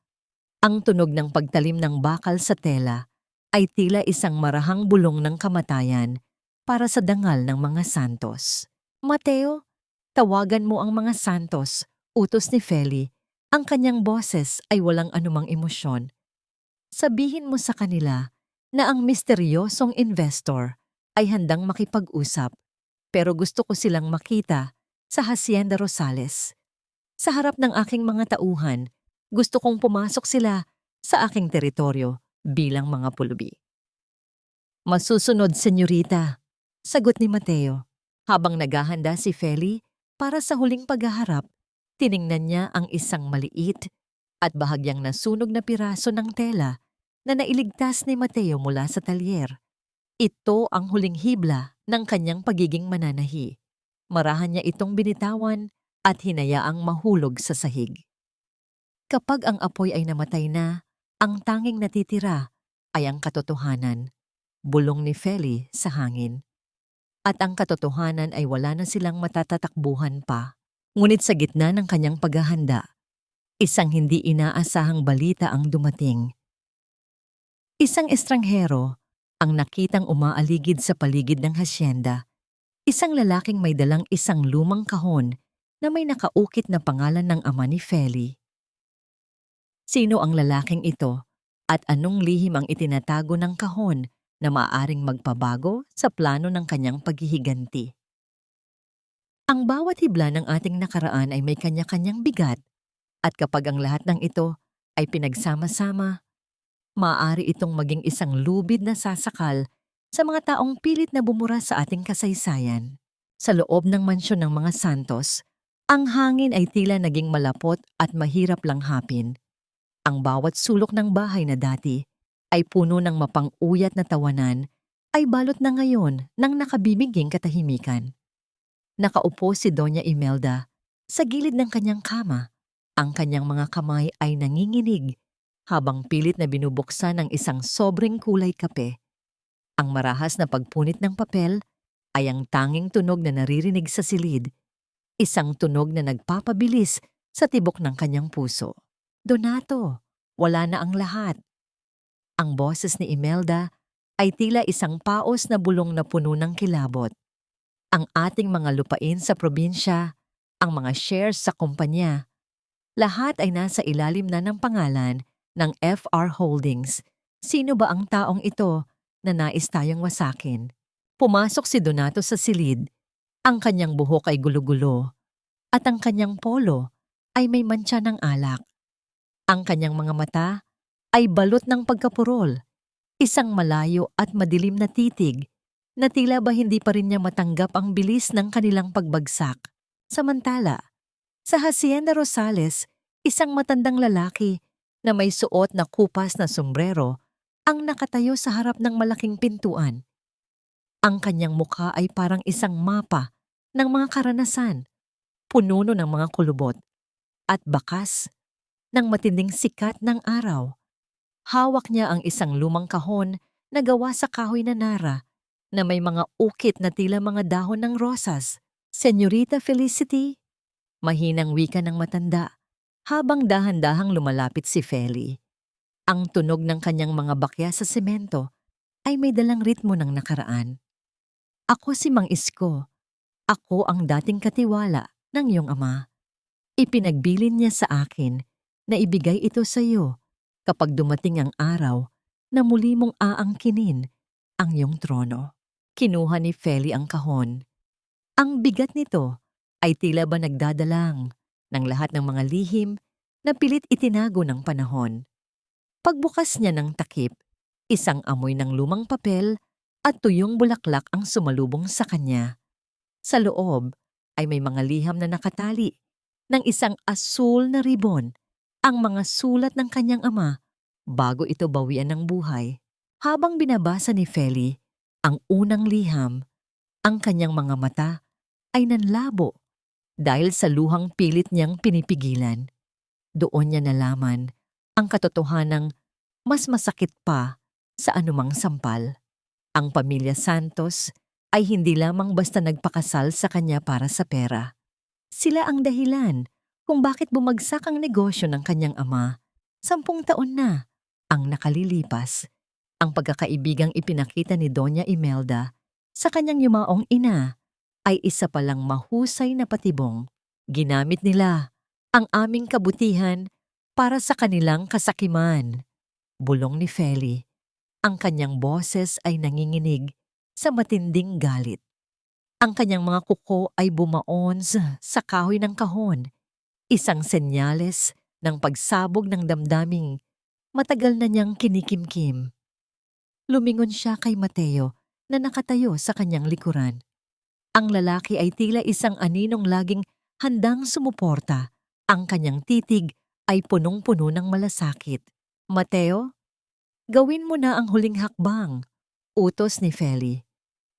Ang tunog ng pagtalim ng bakal sa tela ay tila isang marahang bulong ng kamatayan para sa dangal ng mga Santos. Mateo, tawagan mo ang mga Santos, utos ni Feli. Ang kanyang boses ay walang anumang emosyon. Sabihin mo sa kanila na ang misteryosong investor ay handang makipag-usap, pero gusto ko silang makita sa Hacienda Rosales. Sa harap ng aking mga tauhan, gusto kong pumasok sila sa aking teritoryo bilang mga pulubi. Masusunod, senyorita, sagot ni Mateo. Habang naghahanda si Feli para sa huling paghaharap, tiningnan niya ang isang maliit at bahagyang nasunog na piraso ng tela na nailigtas ni Mateo mula sa talyer. Ito ang huling hibla ng kanyang pagiging mananahi. Marahan niya itong binitawan at hinayaang mahulog sa sahig. Kapag ang apoy ay namatay na, ang tanging natitira ay ang katotohanan, bulong ni Feli sa hangin. At ang katotohanan ay wala na silang matatatakbuhan pa. Ngunit sa gitna ng kanyang paghahanda, isang hindi inaasahang balita ang dumating. Isang estranghero ang nakitang umaaligid sa paligid ng hasyenda. Isang lalaking may dalang isang lumang kahon na may nakaukit na pangalan ng ama ni Feli. Sino ang lalaking ito at anong lihim ang itinatago ng kahon na maaaring magpabago sa plano ng kanyang paghihiganti? Ang bawat hibla ng ating nakaraan ay may kanya-kanyang bigat at kapag ang lahat ng ito ay pinagsama-sama, maaari itong maging isang lubid na sasakal sa mga taong pilit na bumura sa ating kasaysayan. Sa loob ng mansyon ng mga Santos, ang hangin ay tila naging malapot at mahirap langhapin. Ang bawat sulok ng bahay na dati ay puno ng mapang-uyat na tawanan ay balot na ngayon ng nakabibiging katahimikan. Nakaupo si Doña Imelda sa gilid ng kanyang kama. Ang kanyang mga kamay ay nanginginig habang pilit na binubuksan ng isang sobrang kulay kape. Ang marahas na pagpunit ng papel ay ang tanging tunog na naririnig sa silid, isang tunog na nagpapabilis sa tibok ng kanyang puso. Donato, wala na ang lahat. Ang boses ni Imelda ay tila isang paos na bulong na puno ng kilabot. Ang ating mga lupain sa probinsya, ang mga shares sa kumpanya, lahat ay nasa ilalim na ng pangalan ng FR Holdings. Sino ba ang taong ito na nais tayong wasakin? Pumasok si Donato sa silid. Ang kanyang buhok ay gulo-gulo at ang kanyang polo ay may mantsa ng alak. Ang kanyang mga mata ay balot ng pagkapurol, isang malayo at madilim na titig na tila ba hindi pa rin niya matanggap ang bilis ng kanilang pagbagsak. Samantala, sa Hacienda Rosales, isang matandang lalaki na may suot na kupas na sombrero ang nakatayo sa harap ng malaking pintuan. Ang kanyang mukha ay parang isang mapa ng mga karanasan, puno ng mga kulubot at bakas ng matinding sikat ng araw. Hawak niya ang isang lumang kahon na gawa sa kahoy na nara na may mga ukit na tila mga dahon ng rosas. Señorita Felicity, mahinang wika ng matanda habang dahan-dahang lumalapit si Feli. Ang tunog ng kanyang mga bakya sa semento ay may dalang ritmo ng nakaraan. Ako si Mang Isko. Ako ang dating katiwala ng iyong ama. Ipinagbilin niya sa akin na ibigay ito sa iyo kapag dumating ang araw na muli mong aangkinin ang iyong trono. Kinuha ni Feli ang kahon. Ang bigat nito ay tila ba nagdadalang ng lahat ng mga lihim na pilit itinago ng panahon. Pagbukas niya ng takip, isang amoy ng lumang papel at tuyong bulaklak ang sumalubong sa kanya. Sa loob ay may mga liham na nakatali ng isang asul na ribon, ang mga sulat ng kanyang ama bago ito bawian ng buhay. Habang binabasa ni Feli ang unang liham, ang kanyang mga mata ay nanlabo dahil sa luhang pilit niyang pinipigilan. Doon niya nalaman ang katotohanang mas masakit pa sa anumang sampal. Ang pamilya Santos ay hindi lamang basta nagpakasal sa kanya para sa pera. Sila ang dahilan kung bakit bumagsak ang negosyo ng kanyang ama. 10 taon na ang nakalilipas. Ang pagkakaibigang ipinakita ni Doña Imelda sa kanyang yumaong ina ay isa palang mahusay na patibong. Ginamit nila ang aming kabutihan para sa kanilang kasakiman. Bulong ni Feli. Ang kanyang boses ay nanginginig sa matinding galit. Ang kanyang mga kuko ay bumaon sa kahoy ng kahon, isang senyales ng pagsabog ng damdaming matagal na niyang kinikimkim. Lumingon siya kay Mateo na nakatayo sa kanyang likuran. Ang lalaki ay tila isang aninong laging handang sumuporta. Ang kanyang titig ay punong-puno ng malasakit. Mateo, gawin mo na ang huling hakbang, utos ni Feli.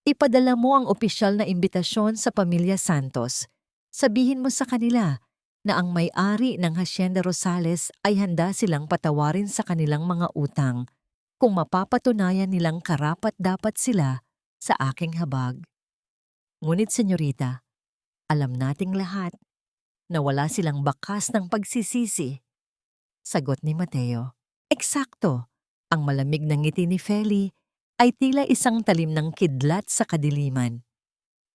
Ipadala mo ang opisyal na imbitasyon sa pamilya Santos. Sabihin mo sa kanila na ang may-ari ng Hacienda Rosales ay handa silang patawarin sa kanilang mga utang kung mapapatunayan nilang karapat-dapat sila sa aking habag. Ngunit, senyorita, alam nating lahat na wala silang bakas ng pagsisisi. Sagot ni Mateo. Eksakto. Ang malamig na ngiti ni Feli ay tila isang talim ng kidlat sa kadiliman.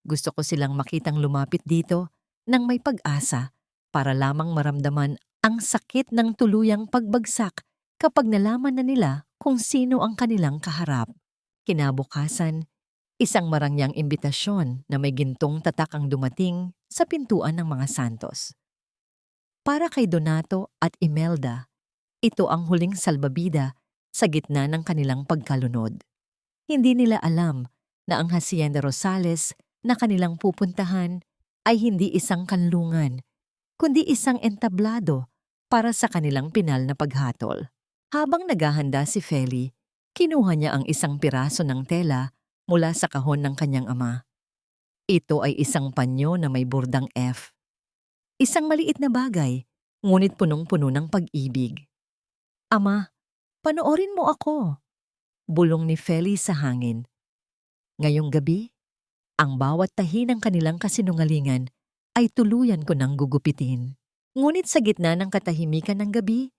Gusto ko silang makitang lumapit dito nang may pag-asa para lamang maramdaman ang sakit ng tuluyang pagbagsak kapag nalaman na nila kung sino ang kanilang kaharap. Kinabukasan, isang marangyang imbitasyon na may gintong tatak ang dumating sa pintuan ng mga Santos. Para kay Donato at Imelda, ito ang huling salbabida sa gitna ng kanilang pagkalunod. Hindi nila alam na ang Hacienda Rosales na kanilang pupuntahan ay hindi isang kanlungan, kundi isang entablado para sa kanilang pinal na paghatol. Habang naghahanda si Feli, kinuha niya ang isang piraso ng tela mula sa kahon ng kanyang ama. Ito ay isang panyo na may burdang F. Isang maliit na bagay, ngunit punong-puno ng pag-ibig. Ama, panoorin mo ako, bulong ni Feli sa hangin. Ngayong gabi, ang bawat tahi ng kanilang kasinungalingan ay tuluyan ko nang gugupitin. Ngunit sa gitna ng katahimikan ng gabi,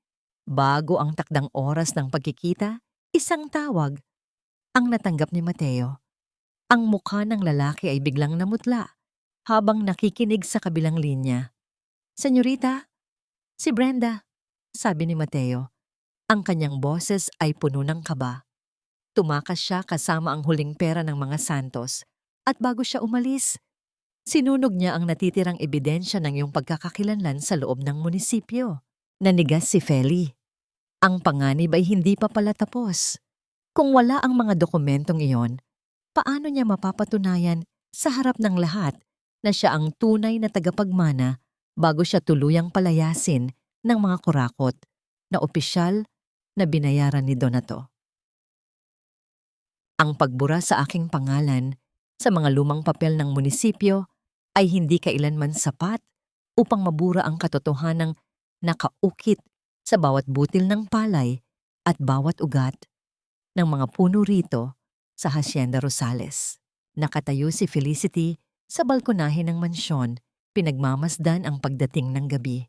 bago ang takdang oras ng pagkikita, isang tawag ang natanggap ni Mateo. Ang mukha ng lalaki ay biglang namutla habang nakikinig sa kabilang linya. Senyorita, si Brenda, sabi ni Mateo. Ang kanyang boses ay puno ng kaba. Tumakas siya kasama ang huling pera ng mga Santos at bago siya umalis, sinunog niya ang natitirang ebidensya ng iyong pagkakakilanlan sa loob ng munisipyo. Nanigas si Feli. Ang panganib ay hindi pa pala tapos. Kung wala ang mga dokumentong iyon, paano niya mapapatunayan sa harap ng lahat na siya ang tunay na tagapagmana bago siya tuluyang palayasin ng mga kurakot na opisyal na binayaran ni Donato? Ang pagbura sa aking pangalan sa mga lumang papel ng munisipyo ay hindi kailanman sapat upang mabura ang katotohanang nakaukit sa bawat butil ng palay at bawat ugat ng mga puno rito sa Hacienda Rosales. Nakatayo si Felicity sa balkonahe ng mansyon, pinagmamasdan ang pagdating ng gabi.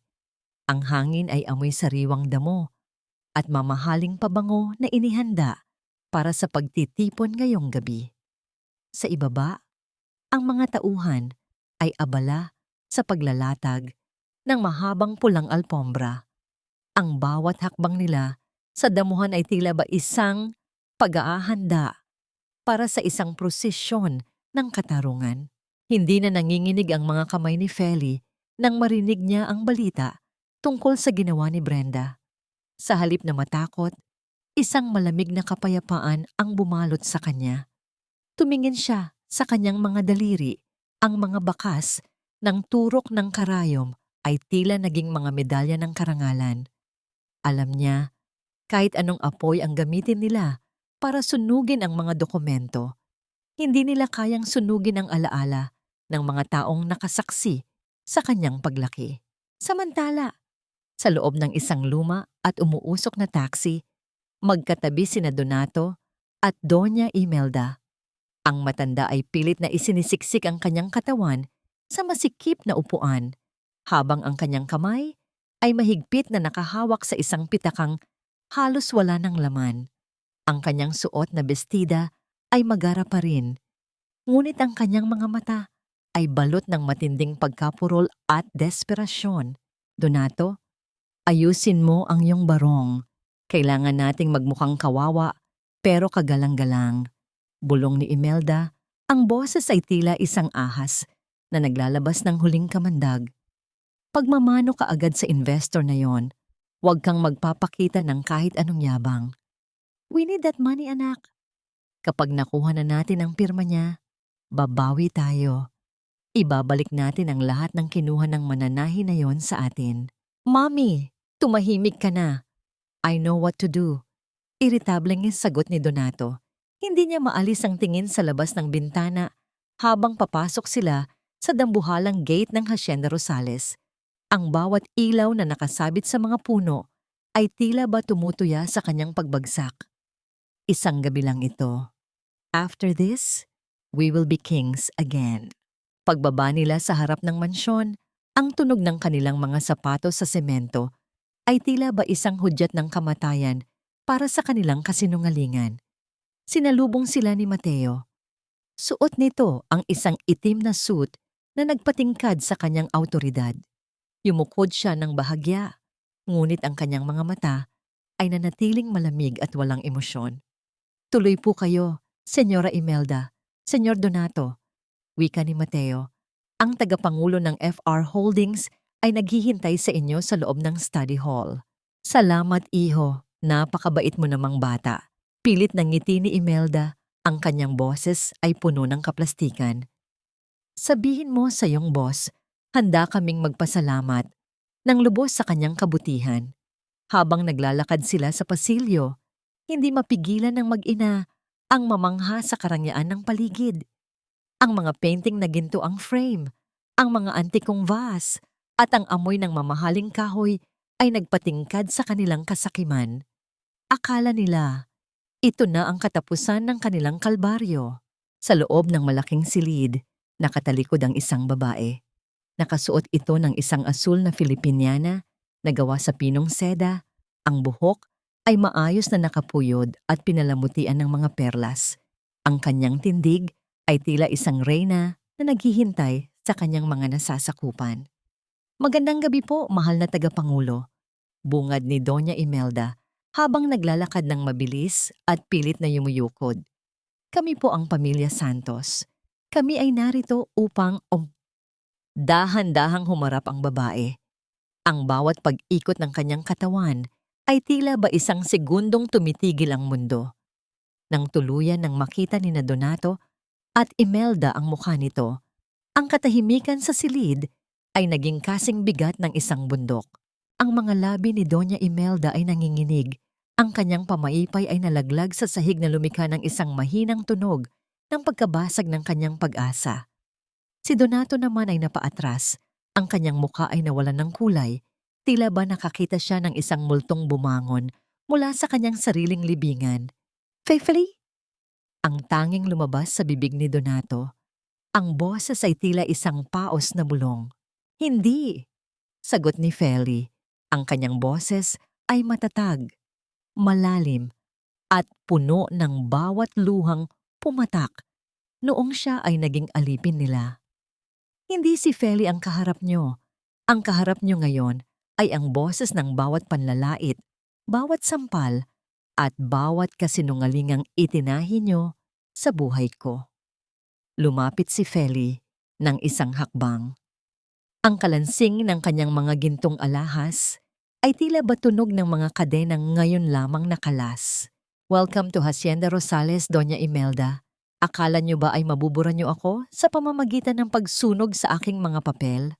Ang hangin ay amoy sariwang damo at mamahaling pabango na inihanda para sa pagtitipon ngayong gabi. Sa ibaba, ang mga tauhan ay abala sa paglalatag ng mahabang pulang alpombra. Ang bawat hakbang nila sa damuhan ay tila ba isang pag-aahanda para sa isang prosesyon ng katarungan. Hindi na nanginginig ang mga kamay ni Feli nang marinig niya ang balita tungkol sa ginawa ni Brenda. Sa halip na matakot, isang malamig na kapayapaan ang bumalot sa kanya. Tumingin siya sa kanyang mga daliri, ang mga bakas ng turok ng karayom ay tila naging mga medalya ng karangalan. Alam niya, kahit anong apoy ang gamitin nila para sunugin ang mga dokumento, hindi nila kayang sunugin ang alaala ng mga taong nakasaksi sa kanyang paglaki. Samantala, sa loob ng isang luma at umuusok na taxi, magkatabi sina Donato at Doña Imelda. Ang matanda ay pilit na isinisiksik ang kanyang katawan sa masikip na upuan, habang ang kanyang kamay ay mahigpit na nakahawak sa isang pitakang halos wala ng laman. Ang kanyang suot na bestida ay magara pa rin, ngunit ang kanyang mga mata ay balot ng matinding pagkapurol at desperasyon. Donato, ayusin mo ang iyong barong. Kailangan nating magmukhang kawawa pero kagalang-galang. Bulong ni Imelda, ang boses ay tila isang ahas na naglalabas ng huling kamandag. Pagmamano ka agad sa investor na yon, huwag kang magpapakita ng kahit anong yabang. We need that money, anak. Kapag nakuha na natin ang pirma niya, babawi tayo. Ibabalik natin ang lahat ng kinuha ng mananahi na yon sa atin. Mommy, tumahimik ka na. I know what to do. Iritableng sagot ni Donato. Hindi niya maalis ang tingin sa labas ng bintana habang papasok sila sa dambuhalang gate ng Hacienda Rosales. Ang bawat ilaw na nakasabit sa mga puno ay tila ba tumutuya sa kanyang pagbagsak. Isang gabi lang ito. After this, we will be kings again. Pagbaba nila sa harap ng mansyon, ang tunog ng kanilang mga sapatos sa semento ay tila ba isang hudyat ng kamatayan para sa kanilang kasinungalingan. Sinalubong sila ni Mateo. Suot nito ang isang itim na suit na nagpatingkad sa kanyang awtoridad. Yumukod siya ng bahagya, ngunit ang kanyang mga mata ay nanatiling malamig at walang emosyon. Tuloy po kayo, Senyora Imelda, Senyor Donato. Wika ni Mateo. Ang tagapangulo ng FR Holdings ay naghihintay sa inyo sa loob ng study hall. Salamat, iho. Napakabait mo namang bata. Pilit ng ngiti ni Imelda, ang kanyang boses ay puno ng kaplastikan. Sabihin mo sa iyong boss, handa kaming magpasalamat ng lubos sa kanyang kabutihan. Habang naglalakad sila sa pasilyo, hindi mapigilan ng mag-ina ang mamangha sa karangyaan ng paligid. Ang mga painting na ginto ang frame, ang mga antikong vase, at ang amoy ng mamahaling kahoy ay nagpatingkad sa kanilang kasakiman. Akala nila, ito na ang katapusan ng kanilang kalbaryo. Sa loob ng malaking silid, nakatalikod ang isang babae. Nakasuot ito ng isang asul na Filipiniana na gawa sa pinong seda. Ang buhok ay maayos na nakapuyod at pinalamutian ng mga perlas. Ang kanyang tindig ay tila isang reyna na naghihintay sa kanyang mga nasasakupan. Magandang gabi po, mahal na tagapangulo. Bungad ni Doña Imelda habang naglalakad ng mabilis at pilit na yumuyukod. Kami po ang pamilya Santos. Kami ay narito upang dahan-dahang humarap ang babae. Ang bawat pag-ikot ng kanyang katawan ay tila ba isang segundong tumitigil ang mundo. Nang tuluyan nang makita ni Donato at Imelda ang mukha nito, ang katahimikan sa silid ay naging kasing bigat ng isang bundok. Ang mga labi ni Doña Imelda ay nanginginig. Ang kanyang pamaipay ay nalaglag sa sahig na lumikha ng isang mahinang tunog ng pagkabasag ng kanyang pag-asa. Si Donato naman ay napaatras. Ang kanyang mukha ay nawalan ng kulay. Tila ba nakakita siya ng isang multong bumangon mula sa kanyang sariling libingan. Faithfully? Ang tanging lumabas sa bibig ni Donato. Ang boses ay tila isang paos na bulong. Hindi, sagot ni Feli. Ang kanyang boses ay matatag, malalim, at puno ng bawat luhang pumatak noong siya ay naging alipin nila. Hindi si Feli ang kaharap nyo. Ang kaharap nyo ngayon ay ang boses ng bawat panlalait, bawat sampal, at bawat kasinungalingang itinahi nyo sa buhay ko. Lumapit si Feli ng isang hakbang. Ang kalansing ng kanyang mga gintong alahas ay tila ba tunog ng mga kadenang ngayon lamang nakalas. Welcome to Hacienda Rosales, Doña Imelda. Akala niyo ba ay mabubura niyo ako sa pamamagitan ng pagsunog sa aking mga papel?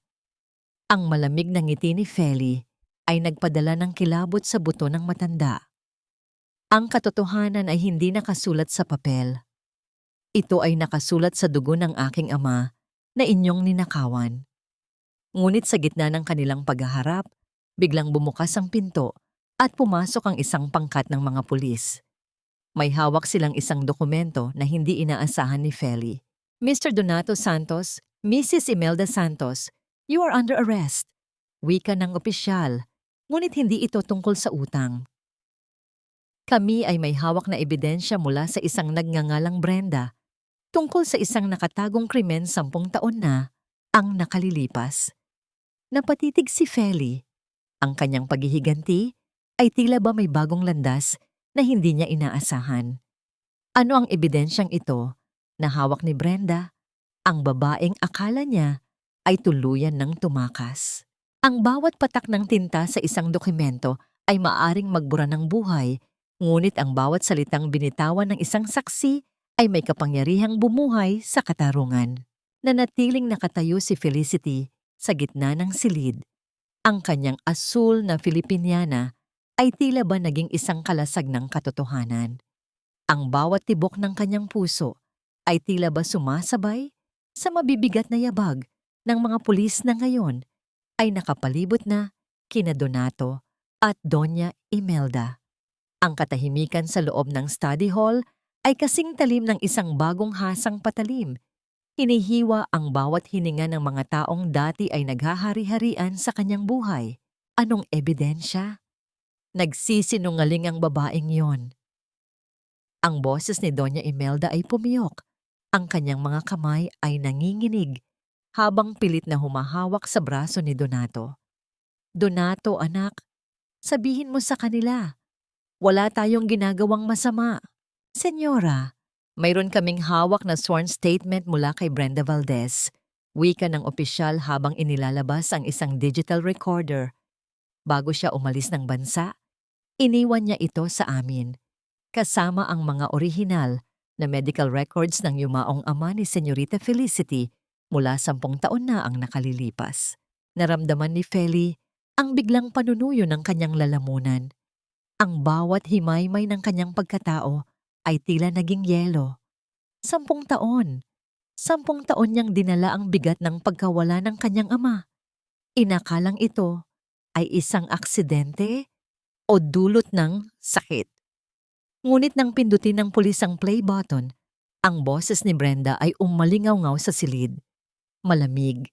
Ang malamig na ngiti ni Feli ay nagpadala ng kilabot sa buto ng matanda. Ang katotohanan ay hindi nakasulat sa papel. Ito ay nakasulat sa dugo ng aking ama na inyong ninakawan. Ngunit sa gitna ng kanilang paghaharap, biglang bumukas ang pinto at pumasok ang isang pangkat ng mga pulis. May hawak silang isang dokumento na hindi inaasahan ni Feli. Mr. Donato Santos, Mrs. Imelda Santos, you are under arrest. Wika ng opisyal, ngunit hindi ito tungkol sa utang. Kami ay may hawak na ebidensya mula sa isang nagngangalang Brenda tungkol sa isang nakatagong krimen 10 taon na ang nakalilipas. Napatitig si Feli. Ang kanyang paghihiganti ay tila ba may bagong landas na hindi niya inaasahan. Ano ang ebidensyang ito na hawak ni Brenda? Ang babaeng akala niya ay tuluyan ng tumakas. Ang bawat patak ng tinta sa isang dokumento ay maaring magbura ng buhay, ngunit ang bawat salitang binitawan ng isang saksi ay may kapangyarihang bumuhay sa katarungan. Nanatiling nakatayo si Felicity sa gitna ng silid. Ang kanyang asul na Filipiniana ay tila ba naging isang kalasag ng katotohanan. Ang bawat tibok ng kanyang puso ay tila ba sumasabay sa mabibigat na yabag ng mga pulis na ngayon ay nakapalibot na kina Donato at Doña Imelda. Ang katahimikan sa loob ng study hall ay kasing talim ng isang bagong hasang patalim. Hinihiwa ang bawat hininga ng mga taong dati ay naghahari-harian sa kanyang buhay. Anong ebidensya? Nagsisinungaling ang babaeng yon. Ang boses ni Doña Imelda ay pumiyok. Ang kanyang mga kamay ay nanginginig habang pilit na humahawak sa braso ni Donato. Donato, anak, sabihin mo sa kanila, wala tayong ginagawang masama. Senyora, mayroon kaming hawak na sworn statement mula kay Brenda Valdez. Wika ng opisyal habang inilalabas ang isang digital recorder. Bago siya umalis ng bansa, iniwan niya ito sa amin, kasama ang mga orihinal na medical records ng yumaong ama ni Senyorita Felicity mula 10 taon na ang nakalilipas. Naramdaman ni Feli ang biglang panunuyo ng kanyang lalamunan. Ang bawat himaymay ng kanyang pagkatao ay tila naging yelo. 10 taon. 10 taon niyang dinala ang bigat ng pagkawala ng kanyang ama. Inakalang ito ay isang aksidente o dulot ng sakit. Ngunit nang pindutin ng pulis ang play button, ang boses ni Brenda ay umalingaw-ngaw sa silid. Malamig,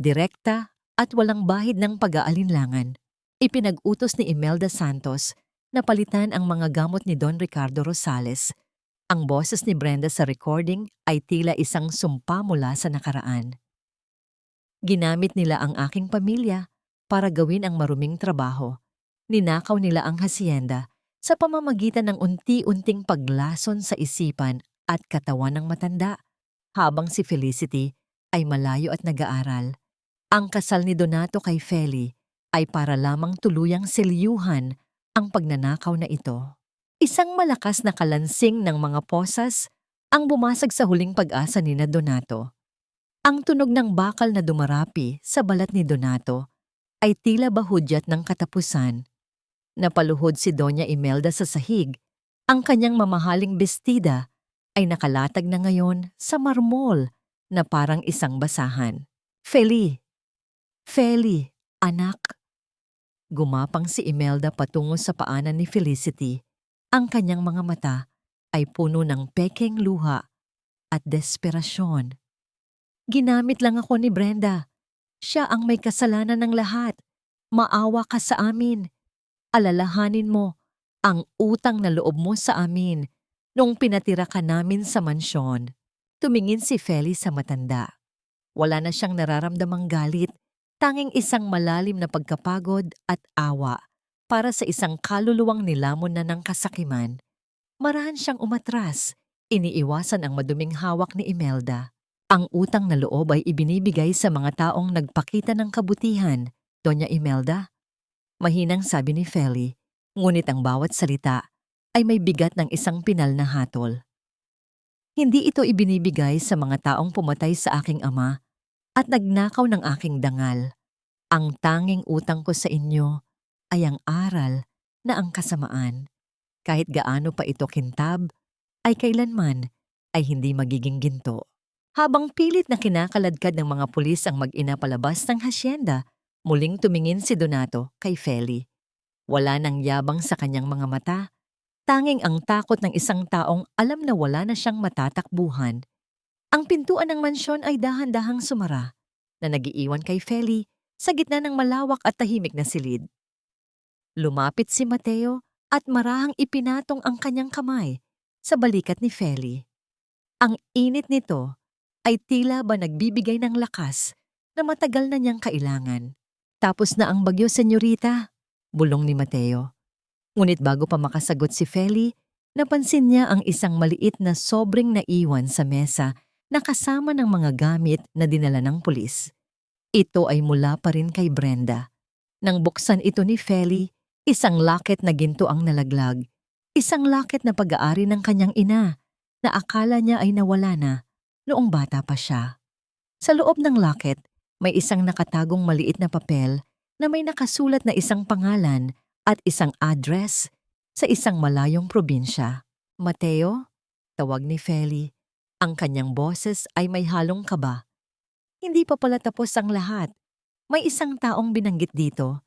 direkta at walang bahid ng pag-aalinlangan. Ipinag-utos ni Imelda Santos na palitan ang mga gamot ni Don Ricardo Rosales. Ang boses ni Brenda sa recording ay tila isang sumpa mula sa nakaraan. Ginamit nila ang aking pamilya para gawin ang maruming trabaho. Ninakaw nila ang hacienda, sa pamamagitan ng unti-unting paglason sa isipan at katawan ng matanda habang si Felicity ay malayo at nag-aaral. Ang kasal ni Donato kay Feli ay para lamang tuluyang selyuhan ang pagnanakaw na ito. Isang malakas na kalansing ng mga posas ang bumasag sa huling pag-asa ni na Donato. Ang tunog ng bakal na dumarapi sa balat ni Donato ay tila bahudyat ng katapusan. Napaluhod si Doña Imelda sa sahig. Ang kanyang mamahaling bestida ay nakalatag na ngayon sa marmol na parang isang basahan. Feli, Feli, anak. Gumapang si Imelda patungo sa paanan ni Felicity. Ang kanyang mga mata ay puno ng pekeng luha at desperasyon. Ginamit lang ako ni Brenda. Siya ang may kasalanan ng lahat. Maawa ka sa amin. Alalahanin mo ang utang na loob mo sa amin nung pinatira ka namin sa mansyon. Tumingin si Feli sa matanda. Wala na siyang nararamdamang galit, tanging isang malalim na pagkapagod at awa para sa isang kaluluwang nilamon na ng kasakiman. Marahan siyang umatras, iniiwasan ang maduming hawak ni Imelda. Ang utang na loob ay ibinibigay sa mga taong nagpakita ng kabutihan, Doña Imelda. Mahinang sabi ni Feli, ngunit ang bawat salita ay may bigat ng isang pinal na hatol. Hindi ito ibinibigay sa mga taong pumatay sa aking ama at nagnakaw ng aking dangal. Ang tanging utang ko sa inyo ay ang aral na ang kasamaan, kahit gaano pa ito kintab, ay kailanman ay hindi magiging ginto. Habang pilit na kinakaladkad ng mga pulis ang mag-ina palabas ng hasyenda, muling tumingin si Donato kay Feli. Wala nang yabang sa kanyang mga mata, tanging ang takot ng isang taong alam na wala na siyang matatakbuhan. Ang pintuan ng mansyon ay dahan-dahang sumara, na nagiiwan kay Feli sa gitna ng malawak at tahimik na silid. Lumapit si Mateo at marahang ipinatong ang kanyang kamay sa balikat ni Feli. Ang init nito ay tila ba nagbibigay ng lakas na matagal na niyang kailangan. Tapos na ang bagyo, senyorita, bulong ni Mateo. Ngunit bago pa makasagot si Feli, napansin niya ang isang maliit na sobrang naiwan sa mesa na kasama ng mga gamit na dinala ng pulis. Ito ay mula pa rin kay Brenda. Nang buksan ito ni Feli, isang laket na ginto ang nalaglag. Isang laket na pag-aari ng kanyang ina na akala niya ay nawala na noong bata pa siya. Sa loob ng laket, may isang nakatagong maliit na papel na may nakasulat na isang pangalan at isang address sa isang malayong probinsya. Mateo, tawag ni Feli. Ang kanyang boses ay may halong kaba. Hindi pa pala tapos ang lahat. May isang taong binanggit dito.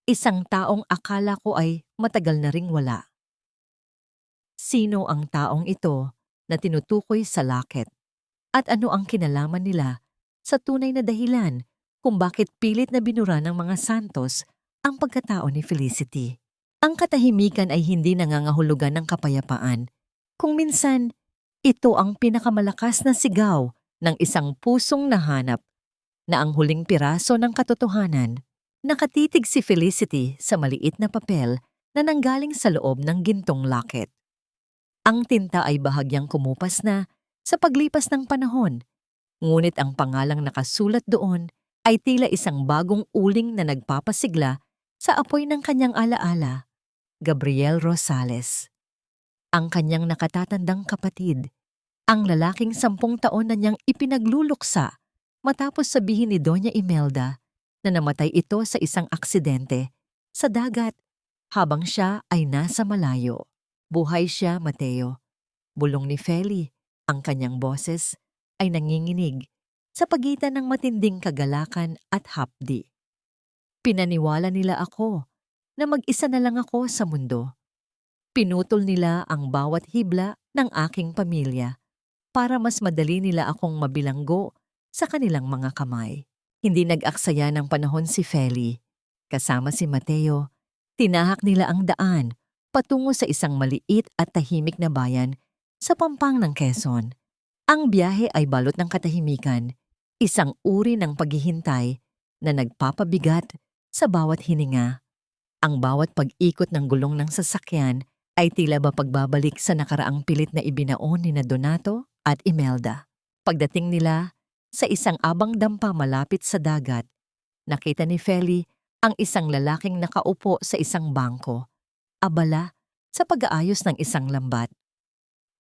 Isang taong akala ko ay matagal na ring wala. Sino ang taong ito na tinutukoy sa laket? At ano ang kinalaman nila sa tunay na dahilan kung bakit pilit na binura ng mga Santos ang pagkatao ni Felicity? Ang katahimikan ay hindi nangangahulugan ng kapayapaan. Kung minsan, ito ang pinakamalakas na sigaw ng isang pusong nahanap na ang huling piraso ng katotohanan. Nakatitig si Felicity sa maliit na papel na nanggaling sa loob ng gintong laket. Ang tinta ay bahagyang kumupas na sa paglipas ng panahon, ngunit ang pangalang nakasulat doon ay tila isang bagong uling na nagpapasigla sa apoy ng kanyang alaala, Gabriel Rosales. Ang kanyang nakatatandang kapatid, ang lalaking 10 taon na niyang ipinagluluksa matapos sabihin ni Doña Imelda na namatay ito sa isang aksidente sa dagat habang siya ay nasa malayo. Buhay siya, Mateo, bulong ni Feli. Ang kanyang boses ay nanginginig sa pagitan ng matinding kagalakan at hapdi. Pinaniwala nila ako na mag-isa na lang ako sa mundo. Pinutol nila ang bawat hibla ng aking pamilya para mas madali nila akong mabilanggo sa kanilang mga kamay. Hindi nag-aksaya ng panahon si Feli. Kasama si Mateo, tinahak nila ang daan patungo sa isang maliit at tahimik na bayan sa pampang ng Quezon. Ang biyahe ay balot ng katahimikan, isang uri ng paghihintay na nagpapabigat sa bawat hininga. Ang bawat pag-ikot ng gulong ng sasakyan ay tila ba pagbabalik sa nakaraang pilit na ibinaon ni na Donato at Imelda. Pagdating nila sa isang abang dampa malapit sa dagat, nakita ni Feli ang isang lalaking nakaupo sa isang bangko, abala sa pag-aayos ng isang lambat.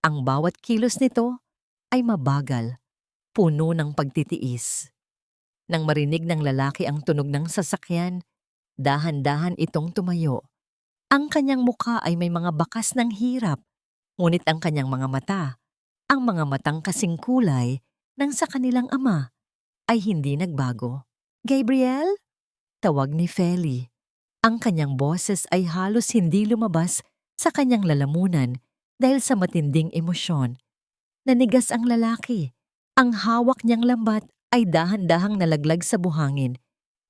Ang bawat kilos nito ay mabagal, puno ng pagtitiis. Nang marinig ng lalaki ang tunog ng sasakyan, dahan-dahan itong tumayo. Ang kanyang mukha ay may mga bakas ng hirap, ngunit ang kanyang mga mata, ang mga matang kasing kulay ng sa kanilang ama, ay hindi nagbago. "Gabriel?" Tawag ni Feli. Ang kanyang boses ay halos hindi lumabas sa kanyang lalamunan dahil sa matinding emosyon. Nanigas ang lalaki. Ang hawak niyang lambat ay dahan-dahang nalaglag sa buhangin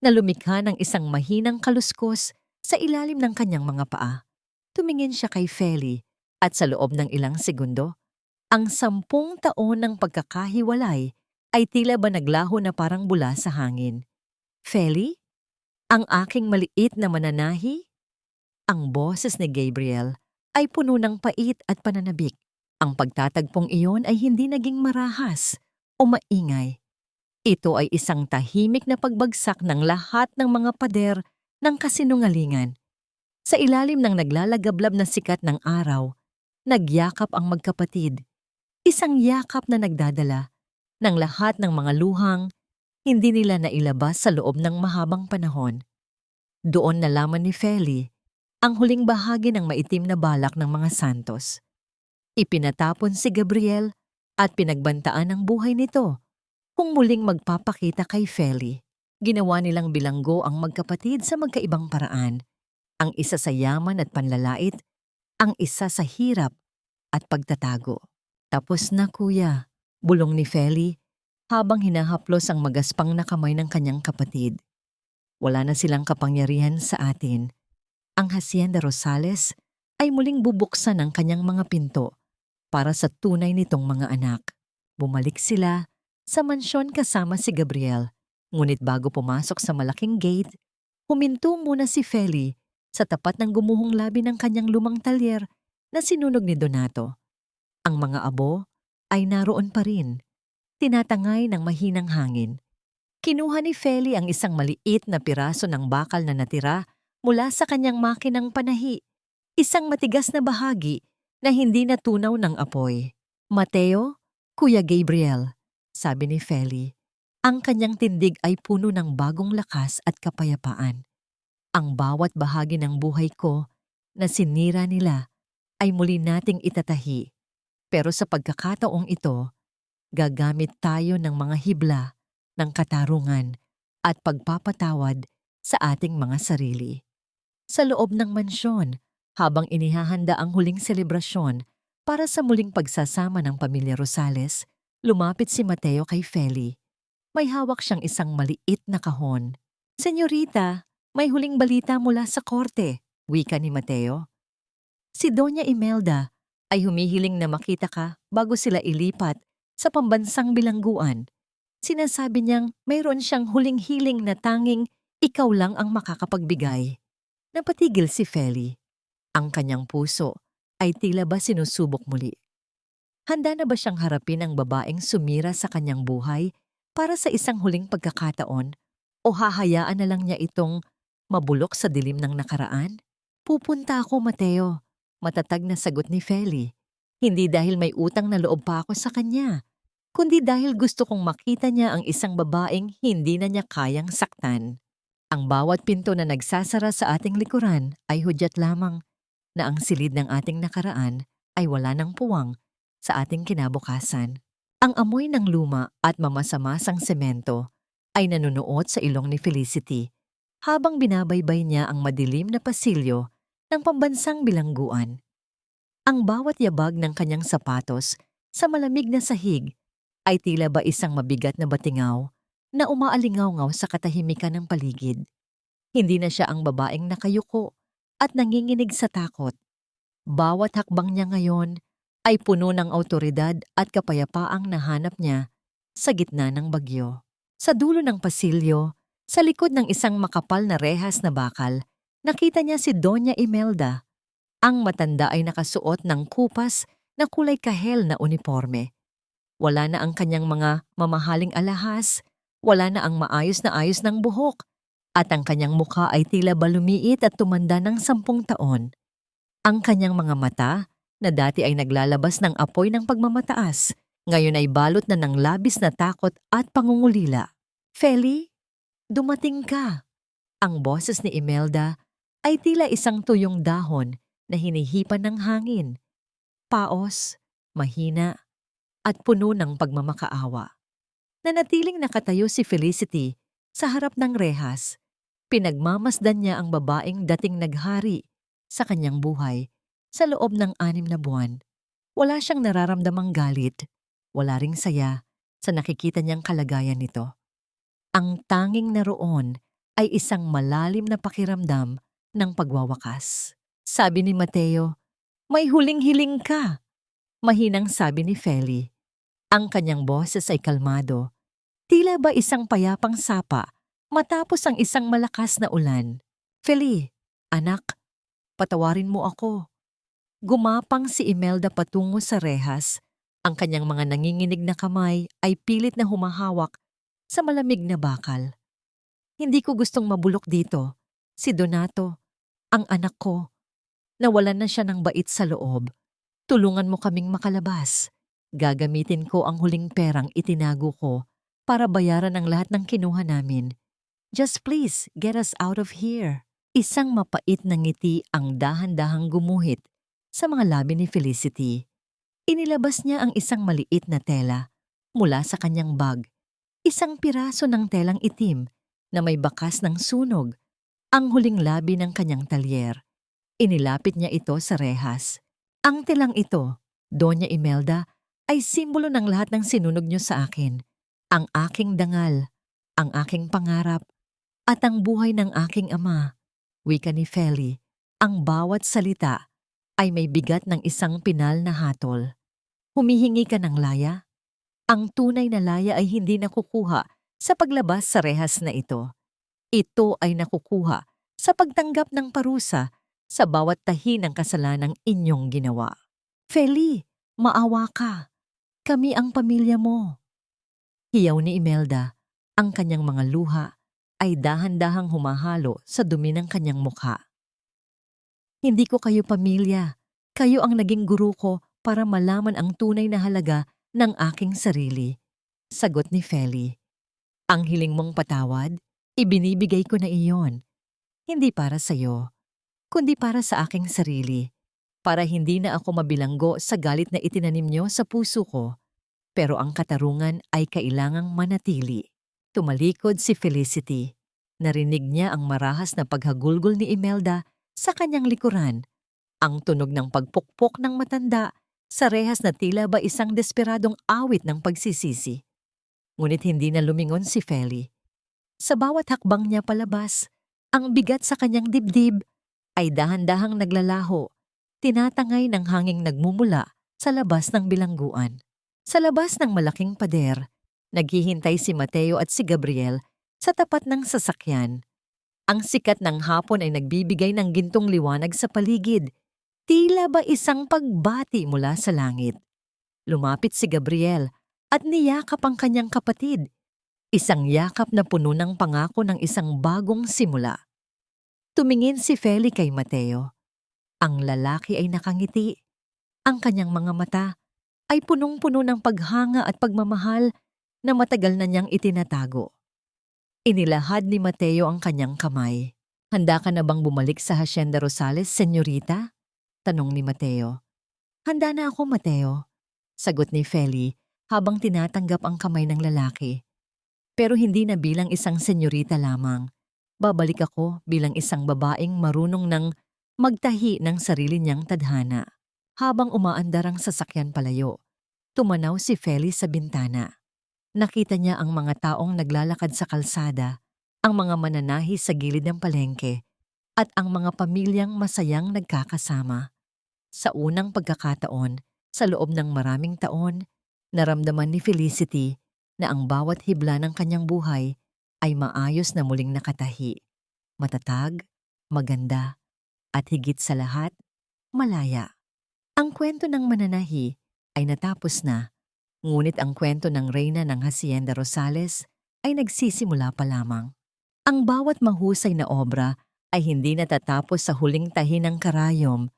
na lumikha ng isang mahinang kaluskos sa ilalim ng kanyang mga paa. Tumingin siya kay Feli at sa loob ng ilang segundo, ang 10 taon ng pagkakahiwalay ay tila ba naglaho na parang bula sa hangin. "Feli? Ang aking maliit na mananahi?" Ang boses ni Gabriel ay puno ng pait at pananabik. Ang pagtatagpong iyon ay hindi naging marahas o maingay. Ito ay isang tahimik na pagbagsak ng lahat ng mga pader ng kasinungalingan. Sa ilalim ng naglalagablab na sikat ng araw, nagyakap ang magkapatid. Isang yakap na nagdadala ng lahat ng mga luhang hindi nila nailabas sa loob ng mahabang panahon. Doon nalaman ni Feli ang huling bahagi ng maitim na balak ng mga Santos. Ipinatapon si Gabriel at pinagbantaan ang buhay nito kung muling magpapakita kay Feli. Ginawa nilang bilanggo ang magkapatid sa magkaibang paraan. Ang isa sa yaman at panlalait, ang isa sa hirap at pagtatago. "Tapos na, kuya," bulong ni Feli habang hinahaplos ang magaspang na kamay ng kanyang kapatid. "Wala na silang kapangyarihan sa atin. Ang Hacienda Rosales ay muling bubuksan ang kanyang mga pinto para sa tunay nitong mga anak." Bumalik sila sa mansyon kasama si Gabriel. Ngunit bago pumasok sa malaking gate, huminto muna si Feli sa tapat ng gumuhong labi ng kanyang lumang talyer na sinunog ni Donato. Ang mga abo ay naroon pa rin, tinatangay ng mahinang hangin. Kinuha ni Feli ang isang maliit na piraso ng bakal na natira mula sa kanyang makinang panahi, isang matigas na bahagi na hindi natunaw ng apoy. "Mateo, Kuya Gabriel," sabi ni Feli. Ang kanyang tindig ay puno ng bagong lakas at kapayapaan. "Ang bawat bahagi ng buhay ko na sinira nila ay muli nating itatahi. Pero sa pagkakataong ito, gagamit tayo ng mga hibla ng katarungan at pagpapatawad sa ating mga sarili." Sa loob ng mansyon, habang inihahanda ang huling selebrasyon para sa muling pagsasama ng pamilya Rosales, lumapit si Mateo kay Feli. May hawak siyang isang maliit na kahon. "Senyorita, may huling balita mula sa korte," wika ni Mateo. "Si Doña Imelda ay humihiling na makita ka bago sila ilipat sa pambansang bilangguan. Sinasabi niyang mayroon siyang huling hiling na tanging ikaw lang ang makakapagbigay." Napatigil si Feli. Ang kanyang puso ay tila ba sinusubok muli. Handa na ba siyang harapin ang babaeng sumira sa kanyang buhay para sa isang huling pagkakataon, o hahayaan na lang niya itong mabulok sa dilim ng nakaraan? "Pupunta ako, Mateo," matatag na sagot ni Feli. "Hindi dahil may utang na loob pa ako sa kanya, kundi dahil gusto kong makita niya ang isang babaeng hindi na niya kayang saktan." Ang bawat pinto na nagsasara sa ating likuran ay hudyat lamang na ang silid ng ating nakaraan ay wala ng puwang sa ating kinabukasan. Ang amoy ng luma at mamasamasang semento ay nanunuot sa ilong ni Felicity habang binabaybay niya ang madilim na pasilyo ng pambansang bilangguan. Ang bawat yabag ng kanyang sapatos sa malamig na sahig ay tila ba isang mabigat na batingaw na umaalingaw-ngaw sa katahimikan ng paligid. Hindi na siya ang babaeng nakayuko at nanginginig sa takot. Bawat hakbang niya ngayon ay puno ng awtoridad at kapayapaang nahanap niya sa gitna ng bagyo. Sa dulo ng pasilyo, sa likod ng isang makapal na rehas na bakal, nakita niya si Doña Imelda. Ang matanda ay nakasuot ng kupas na kulay kahel na uniforme. Wala na ang kanyang mga mamahaling alahas, wala na ang maayos na ayos ng buhok, at ang kanyang mukha ay tila ba lumiit at tumanda ng 10 taon. Ang kanyang mga mata, na dati ay naglalabas ng apoy ng pagmamataas, ngayon ay balot na ng labis na takot at pangungulila. Feli, dumating ka. Ang boses ni Imelda ay tila isang tuyong dahon na hinihipan ng hangin. Paos, mahina, at puno ng pagmamakaawa. Nanatiling nakatayo si Felicity sa harap ng rehas. Pinagmamasdan niya ang babaeng dating naghari sa kanyang buhay sa loob ng 6 na buwan. Wala siyang nararamdamang galit, wala ring saya sa nakikita niyang kalagayan nito. Ang tanging naroon ay isang malalim na pakiramdam ng pagwawakas. Sabi ni Mateo, "May huling hiling ka." Mahinang sabi ni Feli. Ang kanyang boses ay kalmado. Tila ba isang payapang sapa matapos ang isang malakas na ulan. "Feli, anak, patawarin mo ako." Gumapang si Imelda patungo sa rehas. Ang kanyang mga nanginginig na kamay ay pilit na humahawak sa malamig na bakal. "Hindi ko gustong mabulok dito. Si Donato, ang anak ko, nawalan na siya ng bait sa loob. Tulungan mo kaming makalabas. Gagamitin ko ang huling perang itinago ko para bayaran ang lahat ng kinuha namin. Just please get us out of here." Isang mapait na ngiti ang dahan-dahang gumuhit sa mga labi ni Felicity. Inilabas niya ang isang maliit na tela mula sa kanyang bag. Isang piraso ng telang itim na may bakas ng sunog, ang huling labi ng kanyang talyer. Inilapit niya ito sa rehas. "Ang telang ito, Doña Imelda, ay simbolo ng lahat ng sinunog niyo sa akin. Ang aking dangal, ang aking pangarap, at ang buhay ng aking ama." Wika ni Feli, ang bawat salita ay may bigat ng isang pinal na hatol. "Humihingi ka ng laya? Ang tunay na laya ay hindi nakukuha sa paglabas sa rehas na ito. Ito ay nakukuha sa pagtanggap ng parusa sa bawat tahi ng kasalanang inyong ginawa. Feli, maawa ka. Kami ang pamilya mo." Hiyaw ni Imelda, ang kanyang mga luha ay dahan-dahang humahalo sa dumi ng kanyang mukha. "Hindi ko kayo pamilya. Kayo ang naging guru ko para malaman ang tunay na halaga ng aking sarili." Sagot ni Feli. "Ang hiling mong patawad, ibinibigay ko na iyon. Hindi para sa'yo, kundi para sa aking sarili. Para hindi na ako mabilanggo sa galit na itinanim niyo sa puso ko. Pero ang katarungan ay kailangang manatili." Tumalikod si Felicity. Narinig niya ang marahas na paghagulgol ni Imelda sa kanyang likuran. Ang tunog ng pagpukpok ng matanda sa rehas na tila ba isang desperadong awit ng pagsisisi. Ngunit hindi na lumingon si Feli. Sa bawat hakbang niya palabas, ang bigat sa kanyang dibdib ay dahan-dahang naglalaho, tinatangay ng hanging nagmumula sa labas ng bilangguan. Sa labas ng malaking pader, naghihintay si Mateo at si Gabriel sa tapat ng sasakyan. Ang sikat ng hapon ay nagbibigay ng gintong liwanag sa paligid. Tila ba isang pagbati mula sa langit. Lumapit si Gabriel at niyakap ang kanyang kapatid. Isang yakap na puno ng pangako ng isang bagong simula. Tumingin si Feli kay Mateo. Ang lalaki ay nakangiti. Ang kanyang mga mata ay punong-puno ng paghanga at pagmamahal na matagal na niyang itinatago. Inilahad ni Mateo ang kanyang kamay. "Handa ka na bang bumalik sa Hacienda Rosales, senyorita?" Tanong ni Mateo. "Handa na ako, Mateo," sagot ni Feli habang tinatanggap ang kamay ng lalaki. "Pero hindi na bilang isang senyorita lamang. Babalik ako bilang isang babaeng marunong ng magtahi ng sarili niyang tadhana." Habang umaandar ang sasakyan palayo, tumanaw si Feli sa bintana. Nakita niya ang mga taong naglalakad sa kalsada, ang mga mananahi sa gilid ng palengke, at ang mga pamilyang masayang nagkakasama. Sa unang pagkakataon, sa loob ng maraming taon, naramdaman ni Felicity na ang bawat hibla ng kanyang buhay ay maayos na muling nakatahi. Matatag, maganda, at higit sa lahat, malaya. Ang kwento ng mananahi ay natapos na, ngunit ang kwento ng reyna ng Hacienda Rosales ay nagsisimula pa lamang. Ang bawat mahusay na obra ay hindi natatapos sa huling tahi ng karayom,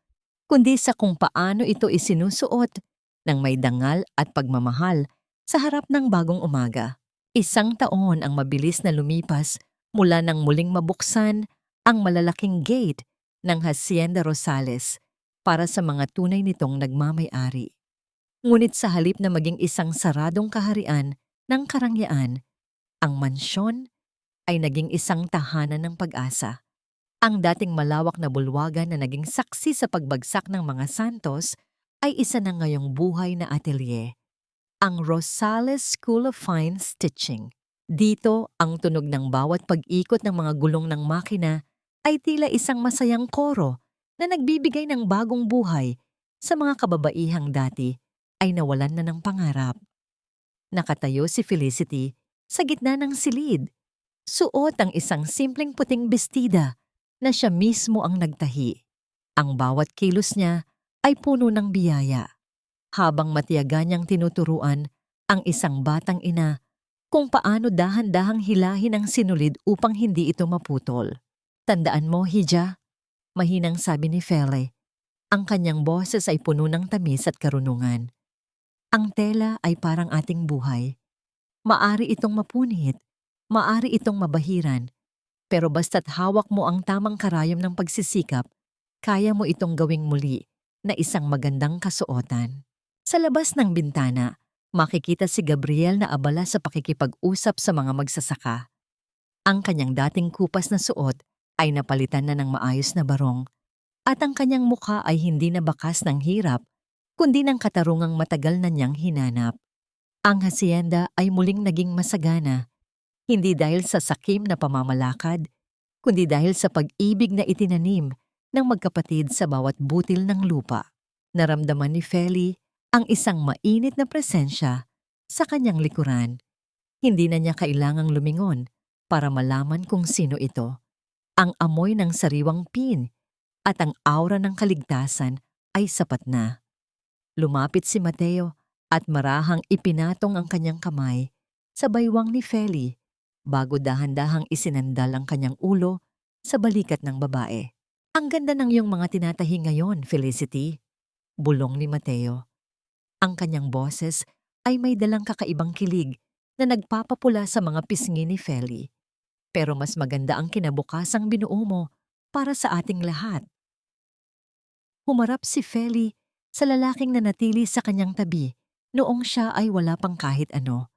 kundi sa kung paano ito isinusuot ng may dangal at pagmamahal sa harap ng bagong umaga. 1 taon ang mabilis na lumipas mula nang muling mabuksan ang malalaking gate ng Hacienda Rosales para sa mga tunay nitong nagmamay-ari. Ngunit sa halip na maging isang saradong kaharian ng karangyaan, ang mansyon ay naging isang tahanan ng pag-asa. Ang dating malawak na bulwagan na naging saksi sa pagbagsak ng mga Santos ay isa na ngayong buhay na atelier, ang Rosales School of Fine Stitching. Dito, ang tunog ng bawat pag-ikot ng mga gulong ng makina ay tila isang masayang koro na nagbibigay ng bagong buhay sa mga kababaihang dati ay nawalan na ng pangarap. Nakatayo si Felicity sa gitna ng silid, suot ang isang simpleng puting bestida na siya mismo ang nagtahi. Ang bawat kilos niya ay puno ng biyaya, habang matiyaga niyang tinuturuan ang isang batang ina kung paano dahan-dahang hilahin ang sinulid upang hindi ito maputol. Tandaan mo, Hija, mahinang sabi ni Fele. Ang kanyang boses ay puno ng tamis at karunungan. Ang tela ay parang ating buhay. Maari itong mapunit, maari itong mabahiran, pero basta't hawak mo ang tamang karayom ng pagsisikap, kaya mo itong gawing muli na isang magandang kasuotan. Sa labas ng bintana, makikita si Gabriel na abala sa pakikipag-usap sa mga magsasaka. Ang kanyang dating kupas na suot ay napalitan na ng maayos na barong, at ang kanyang mukha ay hindi na bakas ng hirap, kundi ng katarungang matagal na niyang hinanap. Ang hacienda ay muling naging masagana, hindi dahil sa sakim na pamamalakad, kundi dahil sa pag-ibig na itinanim ng magkapatid sa bawat butil ng lupa. Naramdaman ni Feli ang isang mainit na presensya sa kanyang likuran. Hindi na niya kailangang lumingon para malaman kung sino ito. Ang amoy ng sariwang pin at ang aura ng kaligtasan ay sapat na. Lumapit si Mateo at marahang ipinatong ang kanyang kamay sa baywang ni Feli bago dahan-dahang isinandal ang kanyang ulo sa balikat ng babae. Ang ganda ng iyong mga tinatahi ngayon, Felicity, bulong ni Mateo. Ang kanyang boses ay may dalang kakaibang kilig na nagpapapula sa mga pisngi ni Feli. Pero mas maganda ang kinabukasang binuo mo para sa ating lahat. Humarap si Feli sa lalaking nanatili sa kanyang tabi noong siya ay wala pang kahit ano.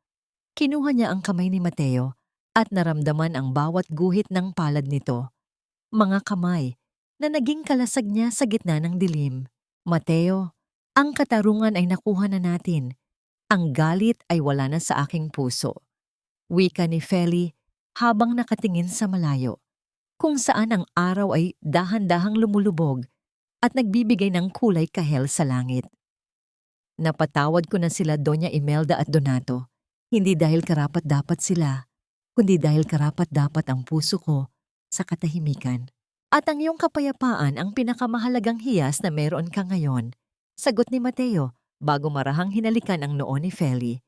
Kinuha niya ang kamay ni Mateo at naramdaman ang bawat guhit ng palad nito. Mga kamay na naging kalasag niya sa gitna ng dilim. Mateo, ang katarungan ay nakuha na natin. Ang galit ay wala na sa aking puso. Wika ni Feli habang nakatingin sa malayo, kung saan ang araw ay dahan-dahang lumulubog at nagbibigay ng kulay kahel sa langit. Napatawad ko na sila Doña Imelda at Donato, hindi dahil karapat-dapat sila, kundi dahil karapat-dapat ang puso ko sa katahimikan. At ang iyong kapayapaan ang pinakamahalagang hiyas na meron ka ngayon, sagot ni Mateo bago marahang hinalikan ang noo ni Feli.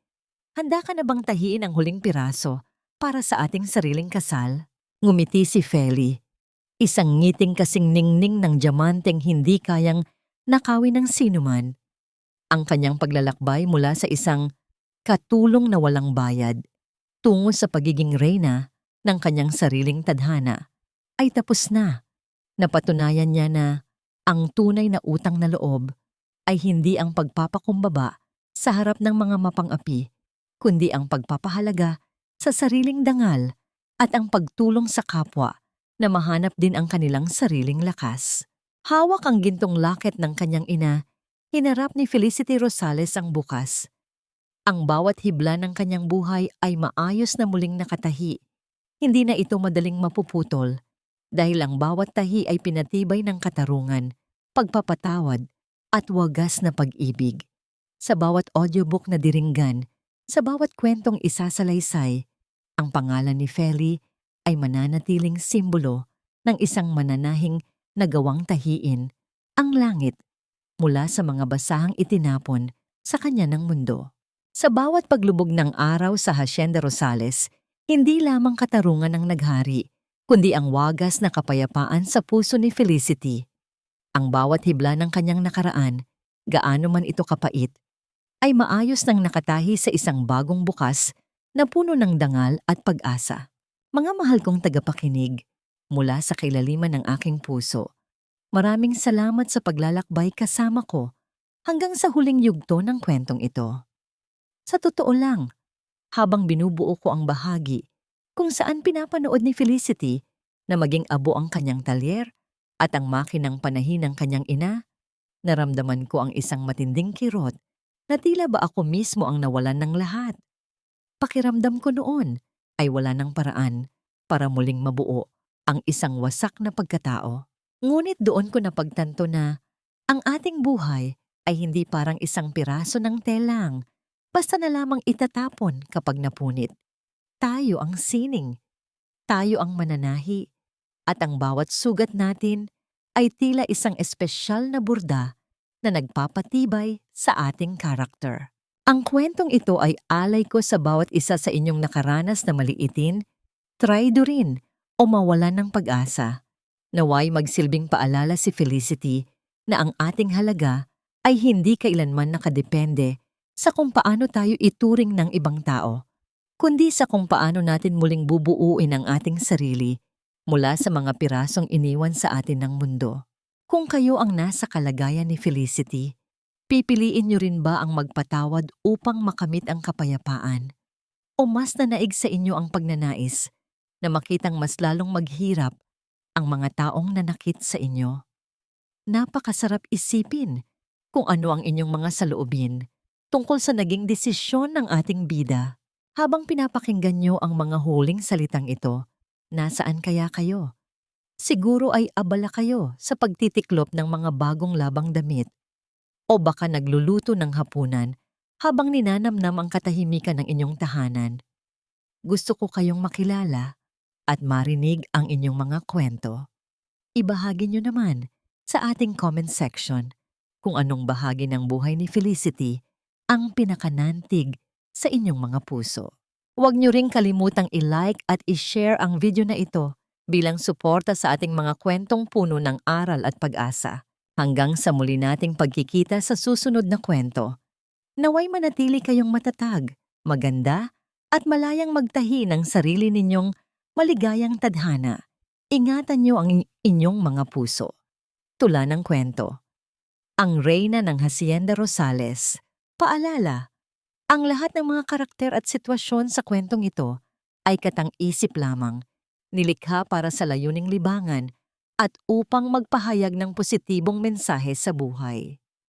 Handa ka na bang tahiin ang huling piraso para sa ating sariling kasal? Ngumiti si Feli. Isang ngiting kasing ningning ng diamanteng hindi kayang nakawin ng sinuman. Ang kanyang paglalakbay mula sa isang katulong na walang bayad tungo sa pagiging reyna ng kanyang sariling tadhana ay tapos na. Napatunayan niya na ang tunay na utang na loob ay hindi ang pagpapakumbaba sa harap ng mga mapang-api, kundi ang pagpapahalaga sa sariling dangal at ang pagtulong sa kapwa na mahanap din ang kanilang sariling lakas. Hawak ang gintong laket ng kanyang ina, hinarap ni Felicity Rosales ang bukas. Ang bawat hibla ng kanyang buhay ay maayos na muling nakatahi. Hindi na ito madaling mapuputol dahil ang bawat tahi ay pinatibay ng katarungan, pagpapatawad at wagas na pag-ibig. Sa bawat audiobook na diringgan, sa bawat kwentong isasalaysay, ang pangalan ni Feli ay mananatiling simbolo ng isang mananahing nagawang tahiin ang langit mula sa mga basahang itinapon sa kanya ng mundo. Sa bawat paglubog ng araw sa Hacienda Rosales, hindi lamang katarungan ang naghari, kundi ang wagas na kapayapaan sa puso ni Felicity. Ang bawat hibla ng kanyang nakaraan, gaano man ito kapait, ay maayos nang nakatahi sa isang bagong bukas na puno ng dangal at pag-asa. Mga mahal kong tagapakinig, mula sa kailaliman ng aking puso, maraming salamat sa paglalakbay kasama ko hanggang sa huling yugto ng kwentong ito. Sa totoo lang, habang binubuo ko ang bahagi kung saan pinapanood ni Felicity na maging abo ang kanyang talyer at ang makinang panahin ng kanyang ina, naramdaman ko ang isang matinding kirot na tila ba ako mismo ang nawalan ng lahat. Pakiramdam ko noon ay wala ng paraan para muling mabuo ang isang wasak na pagkatao. Ngunit doon ko napagtanto na ang ating buhay ay hindi parang isang piraso ng telang, basta na lamang itatapon kapag napunit. Tayo ang sining, tayo ang mananahi, at ang bawat sugat natin ay tila isang espesyal na burda na nagpapatibay sa ating karakter. Ang kwentong ito ay alay ko sa bawat isa sa inyong nakaranas na maliitin, traidorin o mawalan ng pag-asa. Naway magsilbing paalala si Felicity na ang ating halaga ay hindi kailanman nakadepende sa kung paano tayo ituring ng ibang tao, kundi sa kung paano natin muling bubuuin ang ating sarili mula sa mga pirasong iniwan sa atin ng mundo. Kung kayo ang nasa kalagayan ni Felicity, pipiliin niyo rin ba ang magpatawad upang makamit ang kapayapaan? O mas nanaig sa inyo ang pagnanais na makitang mas lalong maghirap ang mga taong nanakit sa inyo? Napakasarap isipin kung ano ang inyong mga saloobin tungkol sa naging desisyon ng ating bida. Habang pinapakinggan niyo ang mga huling salitang ito, nasaan kaya kayo? Siguro ay abala kayo sa pagtitiklop ng mga bagong labang damit o baka nagluluto ng hapunan habang ninanamnam ang katahimikan ng inyong tahanan. Gusto ko kayong makilala at marinig ang inyong mga kwento. Ibahagi niyo naman sa ating comment section kung anong bahagi ng buhay ni Felicity ang pinakanantig sa inyong mga puso. Huwag niyo ring kalimutang i-like at i-share ang video na ito bilang suporta sa ating mga kwentong puno ng aral at pag-asa. Hanggang sa muli nating pagkikita sa susunod na kwento, naway manatili kayong matatag, maganda, at malayang magtahi ng sarili ninyong maligayang tadhana. Ingatan niyo ang inyong mga puso. Tula ng kwento. Ang Reyna ng Hacienda Rosales. Paalala, ang lahat ng mga karakter at sitwasyon sa kwentong ito ay katang-isip lamang, nilikha para sa layuning libangan at upang magpahayag ng positibong mensahe sa buhay.